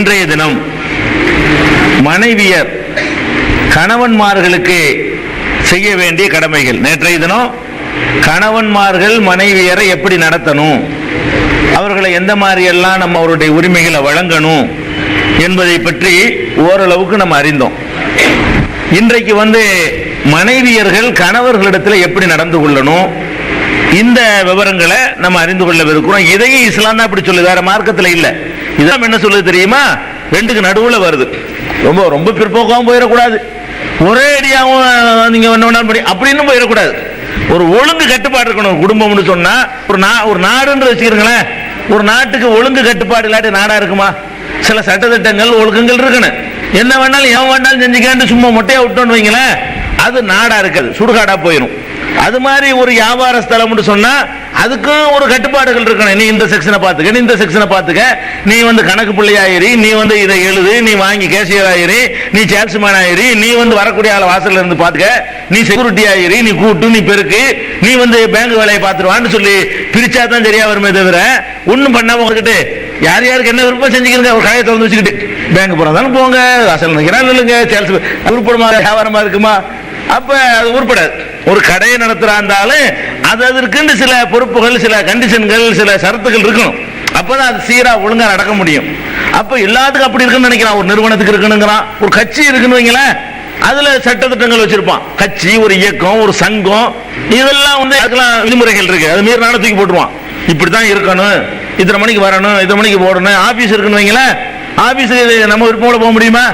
இன்றைய தினம் மனைவியர் கணவன்மார்களுக்கு செய்ய வேண்டிய கடமைகள். நேற்றைய தினம் கணவன்மார்கள் மனைவியரை எப்படி நடத்தணும், அவர்களை எந்த மாதிரி எல்லாம் நம்ம அவருடைய உரிமைகளை வழங்கணும் என்பதை பற்றி ஓரளவுக்கு நம்ம அறிந்தோம். இன்றைக்கு மனைவியர்கள் கணவர்களிடத்தில் எப்படி நடந்து கொள்ளணும், இந்த விவரங்களை நம்ம அறிந்து கொள்ளவிருக்கிறோம். இதையும் இஸ்லாம் தான் இப்படி சொல்லுது, வேற மார்க்கத்தில் இல்லை. இதான் என்ன சொல்லுது தெரியுமா? ரெண்டுக்கு நடுவில் வருது. ரொம்ப ரொம்ப பிற்போக்காகவும் போயிடக்கூடாது, ஒரே அடியாகவும் நீங்க அப்படின்னு போயிடக்கூடாது. ஒரு ஒழுங்கு கட்டுப்பாடு இருக்கணும். குடும்பம்னு சொன்னா ஒரு நாடுன்னு வச்சுக்கிறீங்களேன், ஒரு நாட்டுக்கு ஒழுங்கு கட்டுப்பாடு இல்லாட்டி நாடா இருக்குமா? சில சட்டத்திட்டங்கள் ஒழுக்கங்கள் இருக்கணும். என்ன வேணாலும் எவன் வேணாலும் செஞ்சுக்காண்டு சும்மா மொட்டையா விட்டோன்னு வைங்களேன், அது நாடா இருக்காது, சுடுகாடா போயிடும். அது மாதிரி ஒரு வியாபார ஸ்தலம் சொன்னா அதுக்கும் ஒரு கட்டுப்பாடுகள் இருக்கணும். நீ இந்த செக்ஷனை பார்த்துக்க, நீ இந்த செக்ஷனை பார்த்துக்க, நீ கணக்கு பிள்ளையாயிரி, நீ இதை எழுது, நீ வாங்கி கேஷியர் ஆயிரி, நீ சேல்ஸ்மேன் ஆயிரி, நீ வரக்கூடிய ஆள வாசல்ல இருந்து பார்த்துக்க, நீ செக்யூரிட்டி ஆயிரி, நீ கூட்டு, நீ பெருக்கு, நீ பேங்க் வேலையை பார்த்துருவான்னு சொல்லி பிரிச்சா தான் சரியா வருமே தவிர ஒன்றும் பண்ணாம உங்ககிட்ட யார் யாருக்கு என்ன விருப்பம் செஞ்சுக்கிறீங்க, ஒரு கடையை திறந்து வச்சுக்கிட்டு பேங்க் போறதாலும் போங்க, வாசல் நிற்கிறான் இல்லைங்க, சேல்ஸ் உருப்படமா வியாபாரமா இருக்குமா? அப்ப அது உருப்படாது. ஒரு கடையை நடத்துறாந்தாலும் அது அதற்கு சில பொறுப்புகள், சில கண்டிஷன்கள், சில சரத்துகள் இருக்கணும். அப்பதான் அது சீரா ஒழுங்கா நடக்க முடியும். அப்ப எல்லாத்துக்கும் அப்படி இருக்குன்னு நினைக்கிறான். ஒரு நிறுவனத்துக்கு இருக்கணுங்கிறான், ஒரு கட்சி இருக்குன்னு வைங்களேன், அதுல சட்டத்திட்டங்கள் வச்சிருப்பான். கட்சி, ஒரு இயக்கம், ஒரு சங்கம், இதெல்லாம் அதுக்கெல்லாம் விதிமுறைகள் இருக்கு. அது மீறி நானும் தூக்கி போட்டுருவான். இப்படித்தான் இருக்கணும், இத்தனை மணிக்கு வரணும், இத்தனை மணிக்கு போடணும். ஆபீஸ் இருக்குன்னு வைங்களேன், ஆபீஸ் நம்ம விருப்பம் போட முடியுமா?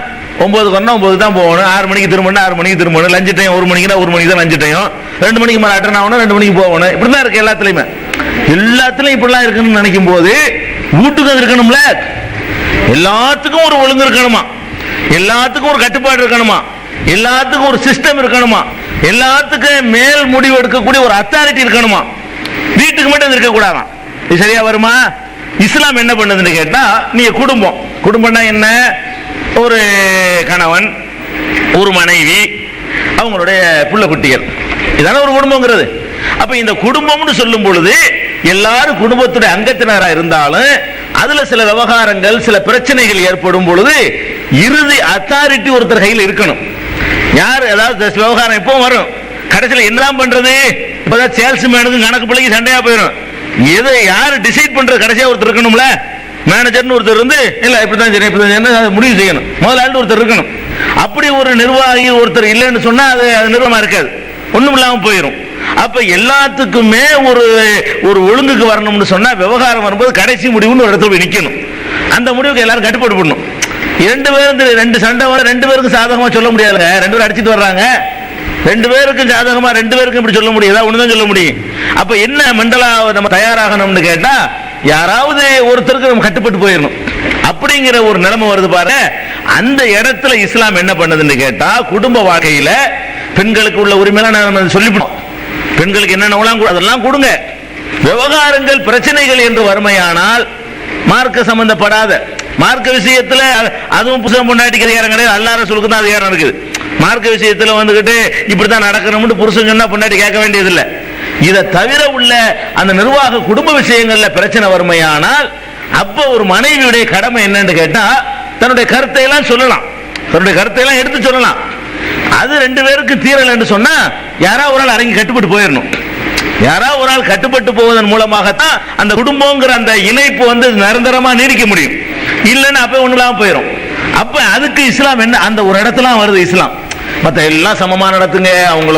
9 வரணும், 9 தான் போகணும். 6 மணிக்கு திரும்பணும், 6 மணிக்கு திரும்பணும். லஞ்சு டைம் 1 மணிக்குனா 1 மணிக்கு தான் லஞ்சு டைம். 2 மணிக்கு மேலே அட்டன் ஆகணும், 2 மணிக்கு போகணும். இப்படிதான் இருக்கு எல்லாத்துலயுமே. எல்லாத்துலயும் இப்படிலாம் இருக்குன்னு நினைக்கும் போது வீட்டுக்கு அது இருக்கணும்ல. எல்லாத்துக்கும் ஒரு ஒழுங்கு இருக்கணுமா, எல்லாத்துக்கும் ஒரு கட்டுப்பாடு இருக்கணுமா, எல்லாத்துக்கும் ஒரு சிஸ்டம் இருக்கணுமா, எல்லாத்துக்கும் மேல் முடிவு எடுக்கக்கூடிய ஒரு அத்தாரிட்டி இருக்கணுமா. வீட்டுக்கு மட்டும் இருக்கக்கூடாதான். இது சரியா வருமா? இஸ்லாம் என்ன பண்ணுதுன்னு கேட்டா, நீங்க குடும்பம்னா என்ன? ஒரு கணவன், ஒரு மனைவி, அவங்களுடைய புள்ள குட்டிகள், இதான ஒரு குடும்பங்கிறது. அப்ப இந்த குடும்பம்னு சொல்லும் பொழுது எல்லாரும் குடும்பத்துடைய அங்கத்தினரா இருந்தாலும் அதுல சில விவகாரங்கள், சில பிரச்சனைகள் ஏற்படும் பொழுது இறுதி அத்தாரிட்டி ஒருத்தர் கையில் இருக்கணும். யார் ஏதாவது விவகாரம் எப்போ வரும், கடைசியில் என்னதான் பண்றது? இப்பதான் சேல்ஸ்மேனுக்கு கணக்கு பிள்ளைக்கு சண்டையா போயிடும். எதை யாரு டிசைட் பண்றது? கடைசியா ஒருத்தர் இருக்கணும்ல. மேனேஜர்னு ஒருத்தர் இல்ல இப்படிதான் சரி, இப்படிதான் முடிவு செய்யணும். முதலாளி ஒருத்தர் இருக்கணும். அப்படி ஒரு நிர்வாகி ஒருத்தர் இல்லைன்னு சொன்னா அது நிர்வாகமா இருக்காது, ஒண்ணும் இல்லாம போயிடும். அப்ப எல்லாத்துக்குமே ஒரு ஒழுங்குக்கு வரணும்னு சொன்னா விவகாரம் வரும்போது கடைசி முடிவுன்னு ஒரு இடத்துல போய் நிக்கணும். அந்த முடிவுக்கு எல்லாரும் கட்டுப்பாடு பண்ணணும். 2 பேரும் 2 சண்டை வர 2 பேருக்கும் சாதகமா சொல்ல முடியாதுங்க. 2 பேரும் அடிச்சுட்டு வர்றாங்க, 2 பேருக்கும் சாதகமா 2 பேருக்கும் இப்படி சொல்ல முடியாது, ஒண்ணுதான் சொல்ல முடியும். அப்ப என்ன மெண்டலா நம்ம தயாராகணும்னு கேட்டா, யாராவது ஒருத்தருக்கு நம்ம கட்டுப்பட்டு போயிடணும் அப்படிங்கிற ஒரு நிலைமை வருது பாரு. அந்த இடத்துல இஸ்லாம் என்ன பண்ணுதுன்னு கேட்டா, குடும்ப வாழ்க்கையில பெண்களுக்கு உள்ள உரிமையெல்லாம் சொல்லிவிடும். பெண்களுக்கு என்னென்ன அதெல்லாம் கொடுங்க. விவகாரங்கள், பிரச்சனைகள் என்று வறுமையானால் மார்க்க சம்பந்தப்படாத மார்க்க விஷயத்துல, அதுவும் புருஷன் பொண்டாட்டி அதிகாரம் கிடையாது, அல்லாஹ் ரசூலுக்கு தான் அதிகாரம் இருக்குது. மார்க்க விஷயத்துல இப்படித்தான் நடக்கணும்னு புருஷன் சொன்னா பொண்டாட்டி கேட்க வேண்டியதில்லை. இதை தவிர உள்ள அந்த நிர்வாக குடும்ப விஷயங்கள்ல பிரச்சனை வறுமையானால் அப்ப ஒரு மனைவியுடைய கடமை என்னன்னு கேட்டா, தன்னுடைய கருத்தை எல்லாம் சொல்லலாம், தன்னுடைய கருத்தை எல்லாம் எடுத்து சொல்லலாம். அது 2 பேருக்கு தீரல் என்று சொன்னா யாராவது ஒரு ஆள் அடங்கி கட்டுப்பட்டு போயிடணும். யாராவது ஒரு ஆள் கட்டுப்பட்டு போவதன் மூலமாகத்தான் அந்த குடும்பங்கிற அந்த இணைப்பு நிரந்தரமா நீடிக்க முடியும். இல்லைன்னா அப்ப ஒண்ணு இல்லாம போயிடும். அப்ப அதுக்கு இஸ்லாம் என்ன, அந்த ஒரு இடத்துல வருது இஸ்லாம். மற்ற எல்லாம் சமமா நடத்துங்க, அவங்கள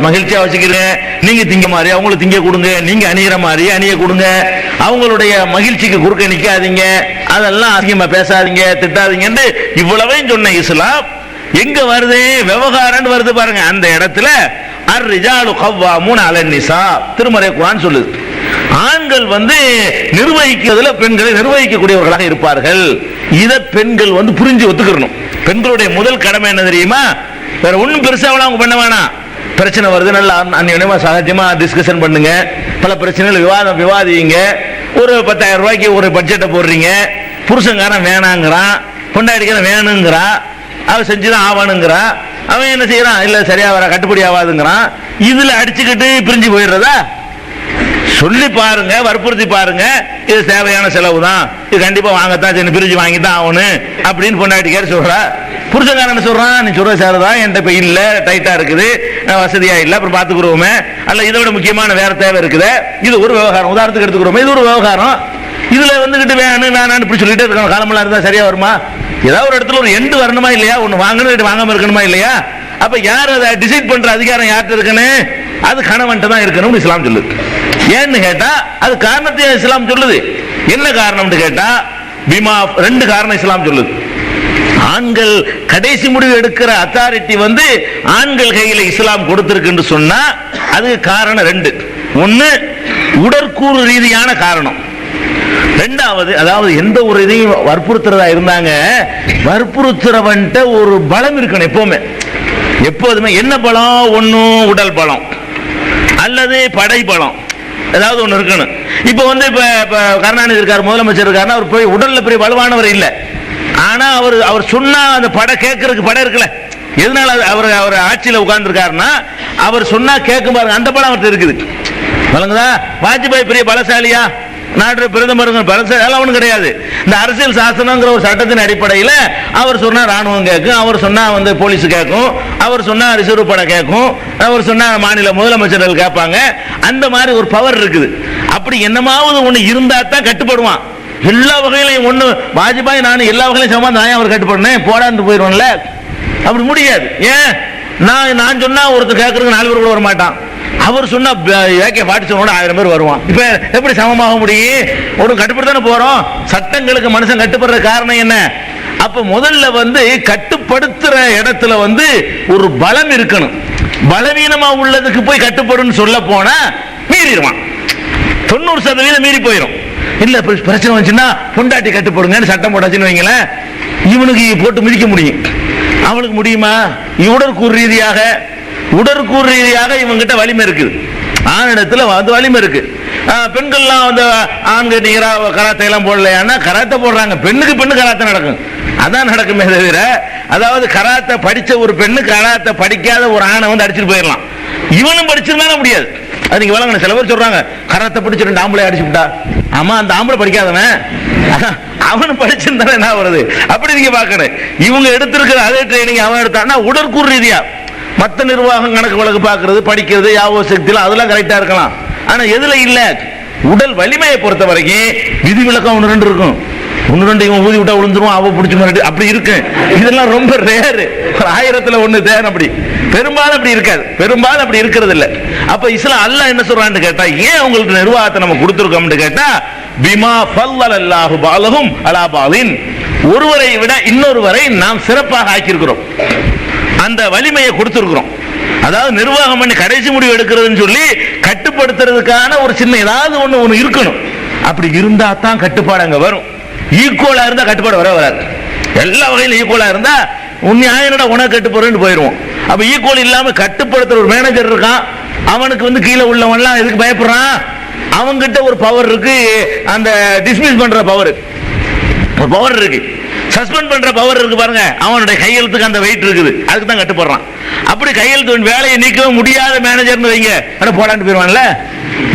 மகிழ்ச்சியா வச்சுக்கிறீங்க, நீங்க திங்க மாதிரி அவங்களுக்கு திங்க கொடுங்க, நீங்க அணிகிற மாதிரி அணிய கொடுங்க, அவங்களுடைய மகிழ்ச்சிக்கு குறுக்க நிக்காதீங்க, அதெல்லாம் அதிகமா பேசாதீங்க, திட்டாதீங்க, இவ்வளவையும் சொன்ன இஸ்லாம் எங்க வருது? விவகாரம் வருது பாருங்க. அந்த இடத்துல அர்-ரிஜாலு கவ்வாமூன அலன் நிசா, திருமறை குர்ஆன் சொல்லுது. ஆண்கள் நிர்வகிக்கிறதுல பெண்களை நிர்வகிக்கக்கூடியவர்களாக இருப்பார்கள். இத பெண்கள் புரிஞ்சு ஒத்துக்கணும். பெண்களுடைய முதல் கடமை என்ன தெரியுமா? வேற ஒன்னும் பெருசா அவங்க பண்ண வேணாம். பிரச்சனை வருது, நல்லா அந்நியமா சகஜமா டிஸ்கஷன் பண்ணுங்க, பல பிரச்சனைகள் விவாதிங்க. ஒரு 10,000 ரூபாய்க்கு ஒரு பட்ஜெட்டை போடுறீங்க, புருஷங்காரன் வேணாங்கிறான், பொண்டாடிக்காரன் வேணுங்கிறான், அவன் செஞ்சுதான் ஆவானுங்கிறான், அவன் என்ன செய்யறான், இல்ல சரியா வர கட்டுப்படி ஆகாதுங்கிறான். இதுல அடிச்சுக்கிட்டு பிரிஞ்சு போயிடுறதா? சொல்லி பாருங்க, வற்புறுத்தி பாருங்க, இது தேவையான செலவு தான், இது கண்டிப்பா வாங்கத்தான், சரி பிரிச்சு வாங்கி தான் ஆகணும் அப்படின்னு பொண்டாட்டிக்காரு சொல்றா. புருஷக்காரன் சொல்றான், நீ சொல்ற சார்தான் என்கிட்ட இப்ப இல்ல, டைட்டா இருக்குது, வசதியா இல்ல, அப்புறம் பாத்துக்கிறோமே, அல்ல இதை விட முக்கியமான வேற தேவை இருக்குது. இது ஒரு விவகாரம், உதாரணத்துக்கு எடுத்துக்கிறோமே, இது ஒரு விவகாரம். இதுல வந்துகிட்டு வேணும் நான் இப்படி சொல்லிட்டே இருக்கணும், காலமெல்லாம் இருந்தா சரியா வருமா? ஏதாவது ஒரு இடத்துல ஒரு எண்டு வரணுமா இல்லையா? ஒன்னு வாங்கணும் வாங்காம இருக்கணுமா இல்லையா? அப்ப யார் அதை டிசைட் பண்ற அதிகாரம் யார்கிட்ட இருக்குன்னு? அது கணவன்கிட்ட தான் இருக்கணும்னு இஸ்லாம் சொல்லுது. ஏன்னு கேட்டா அது காரணத்தை இஸ்லாம் சொல்லுது. என்ன காரணம்னு கேட்டா பிமா ரெண்டு காரணம் இஸ்லாம் சொல்லுது. ஆண்கள் கடைசி முடிவு எடுக்கிற அத்தாரிட்டி வந்து ஆண்கள் கையில இஸ்லாம் கொடுத்திருக்கு சொன்னா அது காரணம் ரெண்டு. ஒன்னு உடற்கூறு ரீதியான காரணம், ரெண்டாவது அதாவது எந்த ஒரு இதையும் வற்புறுத்துறதா இருந்தாங்க, வற்புறுத்துறவன்ட்ட ஒரு பலம் இருக்கணும் எப்பவுமே. எப்போதுமே என்ன பலம்? ஒன்னும் உடல் பலம் அல்லது படை பலம், ஏதாவது ஒன்று இருக்கணும். இப்போ வந்து இப்போ கருணாநிதி இருக்கார், முதலமைச்சர் இருக்காருன்னா அவர் போய் உடல்ல பெரிய வலுவானவர் இல்லை, ஆனா அவர் சொன்னா அந்த படை கேட்கறதுக்கு படம் இருக்குல்ல. எதனால அவர் ஆட்சியில் உட்கார்ந்துருக்காருன்னா அவர் சொன்னா கேட்கும் பாருங்க, அந்த படம் அவர்கிட்ட இருக்குது. வழங்குதா? வாஜ்பாய் பெரிய பலசாலியா? நாட்டு பிரதமர் பலசாலி ஒன்றும் கிடையாது. இந்த அரசியல் சாசனங்கிற ஒரு சட்டத்தின் அடிப்படையில் அவர் சொன்னா ராணுவம் கேட்கும், அவர் சொன்னா வந்து போலீஸ் கேட்கும், அவர் சொன்னா ரிசர்வ் படை கேட்கும், அவர் சொன்னா மாநில முதலமைச்சர்கள் கேட்பாங்க. அந்த மாதிரி ஒரு பவர் இருக்குது. அப்படி என்னமாவது ஒன்று இருந்தா தான் கட்டுப்படுவான். எல்லா வகையிலையும் ஒண்ணு வாஜ்பாய் நான் எல்லா வகையிலும் சமாதானம் நான் அவர் கட்டுப்படனேன் போடான்னு போயிடுவான்ல, அப்படி முடியாது. ஏன்? நான் சொன்னா ஒருத்தர் கேட்கறதுக்கு 4 பேர் கூட வர மாட்டான், அவர் சொன்னா AK-47 1000 பேர் வருவான். இப்ப எப்படி சமமாக முடியும்? ஒரு கட்டுப்படுத்தானே போறோம். சட்டங்களுக்கு மனுஷன் கட்டுப்படுற காரணம் என்ன? அப்ப முதல்ல வந்து கட்டுப்படுத்துற இடத்துல வந்து ஒரு பலம் இருக்கணும். பலவீனமா உள்ளதுக்கு போய் கட்டுப்படுன்னு சொல்ல போனா மீறிடுவான், 90% மீறி போயிடும். இல்ல பிரச்சனை வந்துச்சுன்னா பொண்டாட்டி கட்டுப்படுங்கன்னு சட்டம் போட்டாச்சுன்னு வைங்களேன், இவனுக்கு போட்டு மிதிக்க முடியும், அவனுக்கு முடியுமா? உடற்கூறு ரீதியாக இவங்கிட்ட வலிமை இருக்குது, ஆணிடத்துல வந்து வலிமை இருக்கு. பெண்கள்லாம் வந்து ஆண்கள் நீரா கராத்தை எல்லாம் போடலையானா கராத்தை போடுறாங்க, பெண்ணுக்கு பெண்ணு கராத்தை நடக்கும், அதான் நடக்குமே தவிர அதாவது கராத்தை படிச்ச ஒரு பெண்ணு கராத்தை படிக்காத ஒரு ஆணை வந்து அடிச்சுட்டு போயிடலாம். இவனும் படிச்சிருந்தாங்க முடியாது. அது நீங்க வழங்கணும். சில பேர் சொல்றாங்க கராத்தை படிச்சு 2 ஆம்பளை அடிச்சுட்டா, ஆமா அந்த ஆம்பளை படிக்காதவன் அவனும் படிச்சிருந்தா என்ன வருது? அப்படி நீங்க பாக்கணும். இவங்க எடுத்திருக்கிற அதே ட்ரைனிங் அவன் எடுத்தான்னா உடற்கூறு ரீதியா மற்ற நிர்வாகம் கணக்கு வழக்கு பார்க்கறது, படிக்கிறது, யாவோ சக்தியில் அதெல்லாம் கரெக்டா இருக்கலாம். ஆனா எதுல இல்ல? உடல் வலிமையை பொறுத்த வரைக்கும் விதிவிலக்கம் 1-2 இருக்கும். 1-2 இவன் ஊதி விட்டா விழுந்துருவான், அவ பிடிச்ச மாதிரி அப்படி இருக்கு. இதெல்லாம் ரொம்ப ரேரு, 1000ல் 1 தேன். அப்படி பெரும்பாலும் அப்படி இருக்காது, பெரும்பாலும் அப்படி இருக்கிறது இல்ல. அப்ப இஸ்லாம் அல்லாஹ் என்ன சொல்றான்னு கேட்டா, ஏன் உங்களுக்கு நிர்வாகத்தை நம்ம கொடுத்திருக்கோம்னு கேட்டா, பிமா ஃபல்லல்லாஹு பஅலஹும் அலா பஅலின், ஒருவரை விட இன்னொருவரை நாம் சிறப்பாக ஆக்கியிருக்கிறோம், அந்த வலிமையை கொடுத்திருக்கிறோம். அதாவது நிர்வாகம் பண்ணி கடைசி முடிவு எடுக்கிறதுன்னு சொல்லி கட்டுப்படுத்துறதுக்கான ஒரு சின்ன ஏதாவது ஒண்ணு இருக்கணும். அப்படி இருந்தா தான் கட்டுப்பாடு அங்க வரும். ஈக்குவலா இருந்தா கட்டுப்பாடு வராது. எல்லா வகையிலும் ஈக்குவலா இருந்தா உன்னை உனக்கு கட்டுப்படுறேன்னு போயிடுவோம். அப்ப ஈக்குவல் இல்லாம கட்டுப்படுத்துற ஒரு மேனேஜர் இருக்கான், அவனுக்கு வந்து கீழே உள்ளவன்லாம் எதுக்கு பயப்படுறான்? அவங்கிட்ட ஒரு பவர் இருக்கு, அந்த டிஸ்மிஸ் பண்ற பவர் இருக்கு, சஸ்பெண்ட் பண்ற பவர் இருக்கு பாருங்க. அவனுடைய கையெழுத்துக்கு அந்த வெயிட் இருக்குது, அதுக்கு தான் கட்டுப்படுறான். அப்படி கையெழுத்து வேலையை நீக்கவே முடியாத மேனேஜர்னு வைங்க, போடாண்டு போயிடுவான்ல.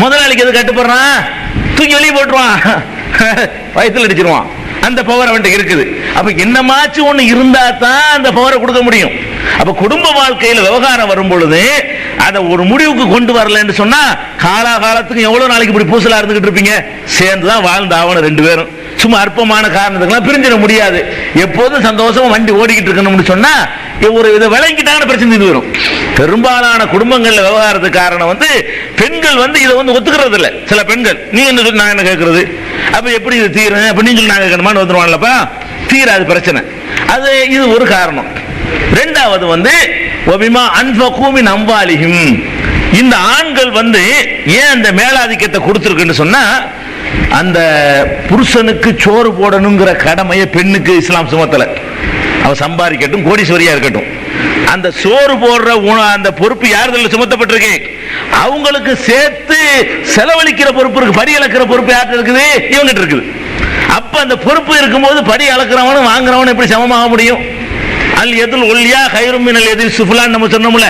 முதலாளிக்கு எது கட்டுப்படுறான்? தூக்கி வெளியே போட்டுருவான், வயிற்றுல அடிச்சிருவான். அந்த பவர் அவன்கிட்ட இருக்குது. அப்ப என்னமாச்சு ஒண்ணு இருந்தா தான் அந்த பவரை கொடுக்க முடியும். அப்ப குடும்ப வாழ்க்கையில் விவகாரம் வரும் பொழுது அதை ஒரு முடிவுக்கு கொண்டு வரலன்னு சொன்னா காலாகாலத்துக்கு எவ்வளவு நாளைக்கு இப்படி பூசலா இருந்துகிட்டு இருப்பீங்க? சேர்ந்துதான் வாழ்ந்து ஆகணும் 2 பேரும். சும்மா அற்பமான காரணத்துக்கெல்லாம் பிரிஞ்சிட முடியாது. எப்போதும் சந்தோஷமா வண்டி ஓடிக்கிட்டு இருக்கணும்னு சொன்னா ஒரு இதை விளங்கிட்டாங்கன்னு பிரச்சனை இது வரும். பெரும்பாலான குடும்பங்கள்ல விவகாரத்துக்கு காரணம் வந்து பெண்கள் வந்து இதை வந்து ஒத்துக்கிறது இல்லை. சில பெண்கள் நீ என்ன சொல்லி நான் என்ன கேட்கறது, அப்ப எப்படி இது தீரும், அப்ப நீங்க நாங்க கேட்கணுமான்னு வந்துருவான்லப்பா, தீராது பிரச்சனை. அது இது ஒரு காரணம். 2வது வந்து ஒபிமா அன்ஃபகு மின் அம்வாலிஹிம், இந்த ஆண்கள் வந்து ஏன் அந்த மேலாதிக்கத்தை கொடுத்திருக்குன்னு சொன்னா, அந்த புருஷனுக்கு சோறு போடணுங்கிற கடமையை பெண்ணுக்கு இஸ்லாம் சுமத்தல. அவ சம்பாதிக்கட்டும், கோடீஸ்வரியா இருக்கட்டும், அந்த சோறு போடுற அந்த பொறுப்பு யாருல சுமத்தப்பட்டிருக்கு? அவங்களுக்கு சேர்த்து செலவழிக்கிற பொறுப்பு இருக்கு, படி அளக்கிற பொறுப்பு யார்கிட்ட இருக்குது? இவங்கிட்ட இருக்குது. அப்ப அந்த பொறுப்பு இருக்கும்போது படி அளக்கிறவனும் வாங்குறவனும் எப்படி சமமாக முடியும்? அல் எதில் ஒல்லியா கைரும் மினல் எதில் சுஃபுலான்னு நம்ம சொன்னோம்ல,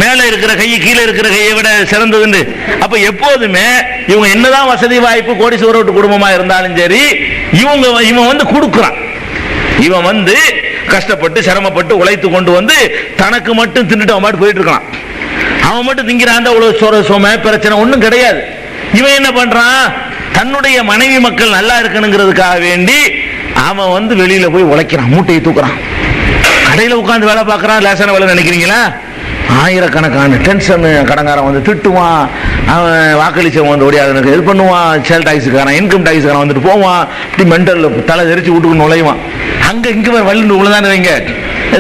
மேலே இருக்கிற கை கீழே இருக்கிற கையை விட சிறந்ததுன்னு. அப்ப எப்போதுமே இவங்க என்னதான் வசதி வாய்ப்பு கோடீஸ்வர வீட்டு குடும்பமா இருந்தாலும் சரி, இவன் வந்து கொடுக்குறான். இவன் வந்து கஷ்டப்பட்டு சிரமப்பட்டு உழைத்து கொண்டு வந்து தனக்கு மட்டும் தின்னுட்டு அவன் பாட்டு போயிட்டு இருக்கான். அவன் மட்டும் திங்கிறான், அவ்வளவு சோம பிரச்சனை ஒன்றும் கிடையாது. இவன் என்ன பண்றான், தன்னுடைய மனைவி மக்கள் நல்லா இருக்கணுங்கிறதுக்காக வேண்டி அவன் வந்து வெளியில போய் உழைக்கிறான், மூட்டையை தூக்குறான், கடையில் உட்காந்து வேலை பார்க்கறான். லேசான வேலை நினைக்கிறீங்களா? ஆயிரக்கணக்கான டென்ஷன், கடங்காரன் வந்து திட்டுவான், அவன் வாக்களிச்சவன் வந்து ஓடியாதனுக்கு இது பண்ணுவான், சேல் டாக்ஸுக்காரன் இன்கம் டாக்ஸுக்காரன் வந்துட்டு போவான், இப்படி மெண்டல் தலை தெரிச்சு வீட்டுக்கு நுழைவான். அங்க இங்க வலிந்து உள்ளதானே வைங்க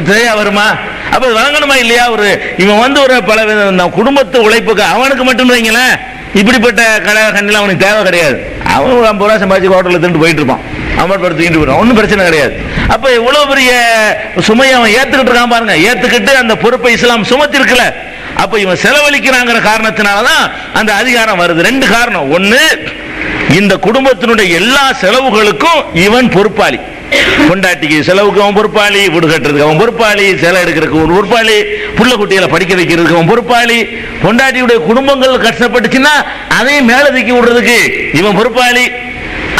தெரியா வருமா? அப்ப வாங்கணுமா இல்லையா? இவன் வந்து ஒரு பல குடும்பத்து உழைப்புக்கு அவனுக்கு மட்டும் வைங்களேன், இப்படிப்பட்ட கடை கண்ணில் அவனுக்கு தேவை கிடையாது. அவன் 50 ரூபா சம்பாதிச்சு ஹோட்டலில் திண்டு போயிட்டு இருப்பான், அவன் தூக்கிட்டு போயிடுவான், ஒன்றும் பிரச்சனை கிடையாது. அப்ப இவ்வளவு பெரிய சுமையை அவன் ஏத்துக்கிட்டு இருக்கான் பாருங்க. ஏத்துக்கிட்டு அந்த பொறுப்பை இஸ்லாம் சுமத்தி இருக்கல. அப்ப இவன் செலவழிக்கிறாங்கிற காரணத்தினாலதான் அந்த அதிகாரம் வருது. 2 காரணம். ஒன்னு, இந்த குடும்பத்தினுடைய எல்லா செலவுகளுக்கும் இவன் பொறுப்பாளி. பொண்டாட்டிக்கு செலவுக்கு அவன் பொறுப்பாளி, வீடு கட்டுறதுக்கு அவன் பொறுப்பாளி, சேலை எடுக்கிறதுக்கு அவன் பொறுப்பாளி, புள்ள குட்டிகளை படிக்க வைக்கிறதுக்கு அவன் பொறுப்பாளி, பொண்டாட்டியுடைய குடும்பங்கள் கஷ்டப்பட்டுச்சுன்னா அதையும் மேல தூக்கி விடுறதுக்கு இவன் பொறுப்பாளி.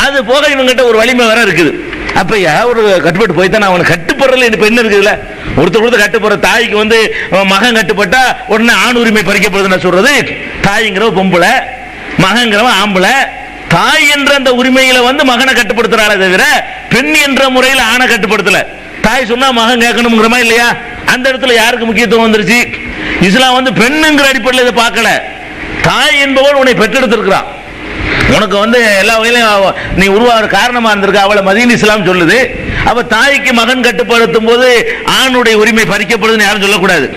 அது போக இவங்கிட்ட ஒரு வலிமை வர இருக்குது. அப்ப ஒரு கட்டுப்பாடு போய்தான் அவனுக்கு கட்டுப்படுறதுல இப்ப என்ன இருக்குதுல்ல, ஒருத்தர் கட்டுப்படுற தாய்க்கு வந்து மகன் கட்டுப்பட்டா உடனே ஆண் உரிமை பறிக்கப்படுதுன்னு சொல்றது. தாய்ங்கிற பொம்பளை, மகங்கிறவன் ஆம்பளை. தாய் என்ற அந்த உரிமையில வந்து மகனை கட்டுப்படுத்துறாளே தவிர பெண் என்ற முறையில் ஆணை கட்டுப்படுத்தல. தாய் சொன்னா மகன் கேட்கணுங்கிறமா இல்லையா? அந்த இடத்துல யாருக்கு முக்கியத்துவம் வந்துருச்சு? இஸ்லாம் வந்து பெண்ணுங்கிற அடிப்படையில் இதை பார்க்கல. தாய் என்பவள் உன்னை பெற்றெடுத்திருக்கிறான், உனக்கு வந்து எல்லா வகையிலும் நீ உருவாக காரணமா இருந்திருக்க, அவளை மதீன் இஸ்லாம் சொல்லுது. அப்ப தாய்க்கு மகன் கட்டுப்படுத்தும் போது ஆணுடைய உரிமை பறிக்கப்படுதுன்னு யாரும் சொல்லக்கூடாது.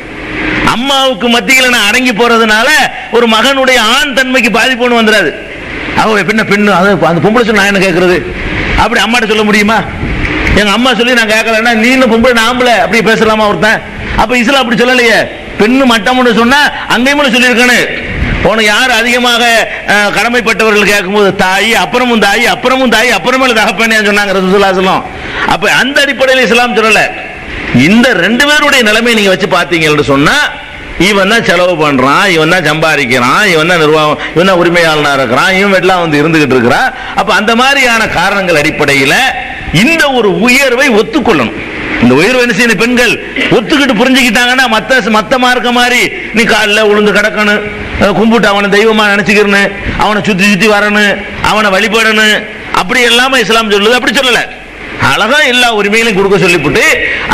அம்மாவுக்கு மத்தியில் நான் அடங்கி போறதுனால ஒரு மகனுடைய ஆண் தன்மைக்கு பாதிப்பு ஒன்று வந்துடாது. அவ பெண்ணு அந்த பொம்பளை சொன்ன நான் என்ன கேட்கறது, அப்படி அம்மாட்ட சொல்ல முடியுமா? எங்க அம்மா சொல்லி நான் கேட்கலன்னா நீ பொம்பளை நான் ஆம்பளை அப்படி பேசலாமா ஒருத்தன்? அப்ப இஸ்லாம் அப்படி சொல்லலையே. பெண்ணு மட்டம்னு சொன்னா அங்கேயும் சொல்லியிருக்கானு. உனக்கு யார் அதிகமாக கடமைப்பட்டவர்கள் கேட்கும்போது தாய், அப்புறமும் தாய், அப்புறமும் தாய், அப்புறமே தகப்பனே சொன்னாங்க ரசூலுல்லாஹி ஸல்லல்லாஹு அலைஹி வஸல்லம். அப்ப அந்த அடிப்படையில் இஸ்லாம் சொல்லல. இந்த 2 பேருடைய நிலைமை நீங்க வச்சு பார்த்தீங்கன்னு சொன்னா, இவன் தான் செலவு பண்றான், இவன் தான் சம்பாதிக்கிறான், இவன் தான் நிர்வாகம், இவன் தான் உரிமையாளனா இருக்கிறான், இவன் எல்லாம் வந்து இருந்துகிட்டு இருக்கிறான். அப்ப அந்த மாதிரியான காரணங்கள் அடிப்படையில் இந்த ஒரு உயர்வை ஒத்துக்கொள்ளணும். இந்த உயர்வு என்ன செய்யணும், பெண்கள் ஒத்துக்கிட்டு புரிஞ்சுக்கிட்டாங்கன்னா மத்த மார்க்க மாதிரி நீ காலில் உளுந்து கிடக்கணும், கும்பிட்டு அவனை தெய்வமா நினைச்சுக்கிறன்னு, அவனை சுத்தி சுத்தி வரணும், அவனை வழிபடணும், அப்படி எல்லாமே இஸ்லாம் சொல்லுது. அப்படி சொல்லல, அழகா எல்லா உரிமைகளையும் கொடுக்க சொல்லிவிட்டு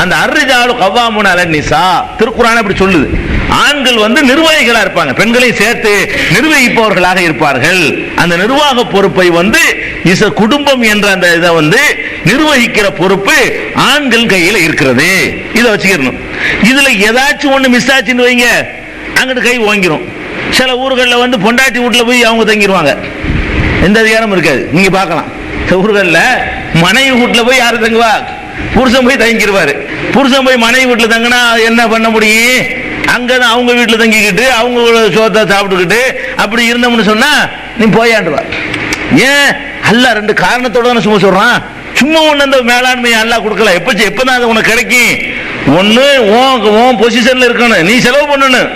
அந்த அர்ரிஜாலு கவ்வாமுன அலன் நிசா திருக்குர்ஆன் அப்படி சொல்லுது. ஆண்கள் வந்து நிர்வாகிகளா இருப்பாங்க, பெண்களையும் சேர்த்து நிர்வகிப்பவர்களாக இருப்பார்கள். அந்த நிர்வாக பொறுப்பை வந்து குடும்பம் என்ற அந்த இதை வந்து நிர்வகிக்கிற பொறுப்பு ஆண்கள் கையில் இருக்கிறது. இதை வச்சுக்கணும். இதுல ஏதாச்சும் ஒண்ணு மிஸ் ஆச்சுன்னு வைங்க, அங்கிட்டு கை வாங்கிரும். சில ஊர்களில் வந்து பொண்டாட்டி வீட்டுல போய் அவங்க தங்கிடுவாங்க, எந்த அதிகாரம் இருக்காது. நீங்க பார்க்கலாம், ஊர்களில் மனைவி வீட்டுல போய் யாரு தங்குவா, புருஷன் போய் தங்கிடுவாரு. புருஷன் போய் மனைவி வீட்டுல தங்கினா என்ன பண்ண முடியும்? அங்கதான் அவங்க வீட்டுல தங்கிக்கிட்டு அவங்க சோத்தை சாப்பிட்டுக்கிட்டு அப்படி இருந்தோம்னு சொன்னா நீ போயாண்டுவா. ஏன் அல்லாஹ் 2 காரணத்தோட சும்மா சொல்றான். சும்மா ஒண்ணு அந்த மேலாண்மையை அல்லாஹ் கொடுக்கல. எப்பதான் அது உனக்கு கிடைக்கும்? ஒண்ணு உன் பொசிஷன்ல இருக்கணும், நீ செலவு பண்ணணும்.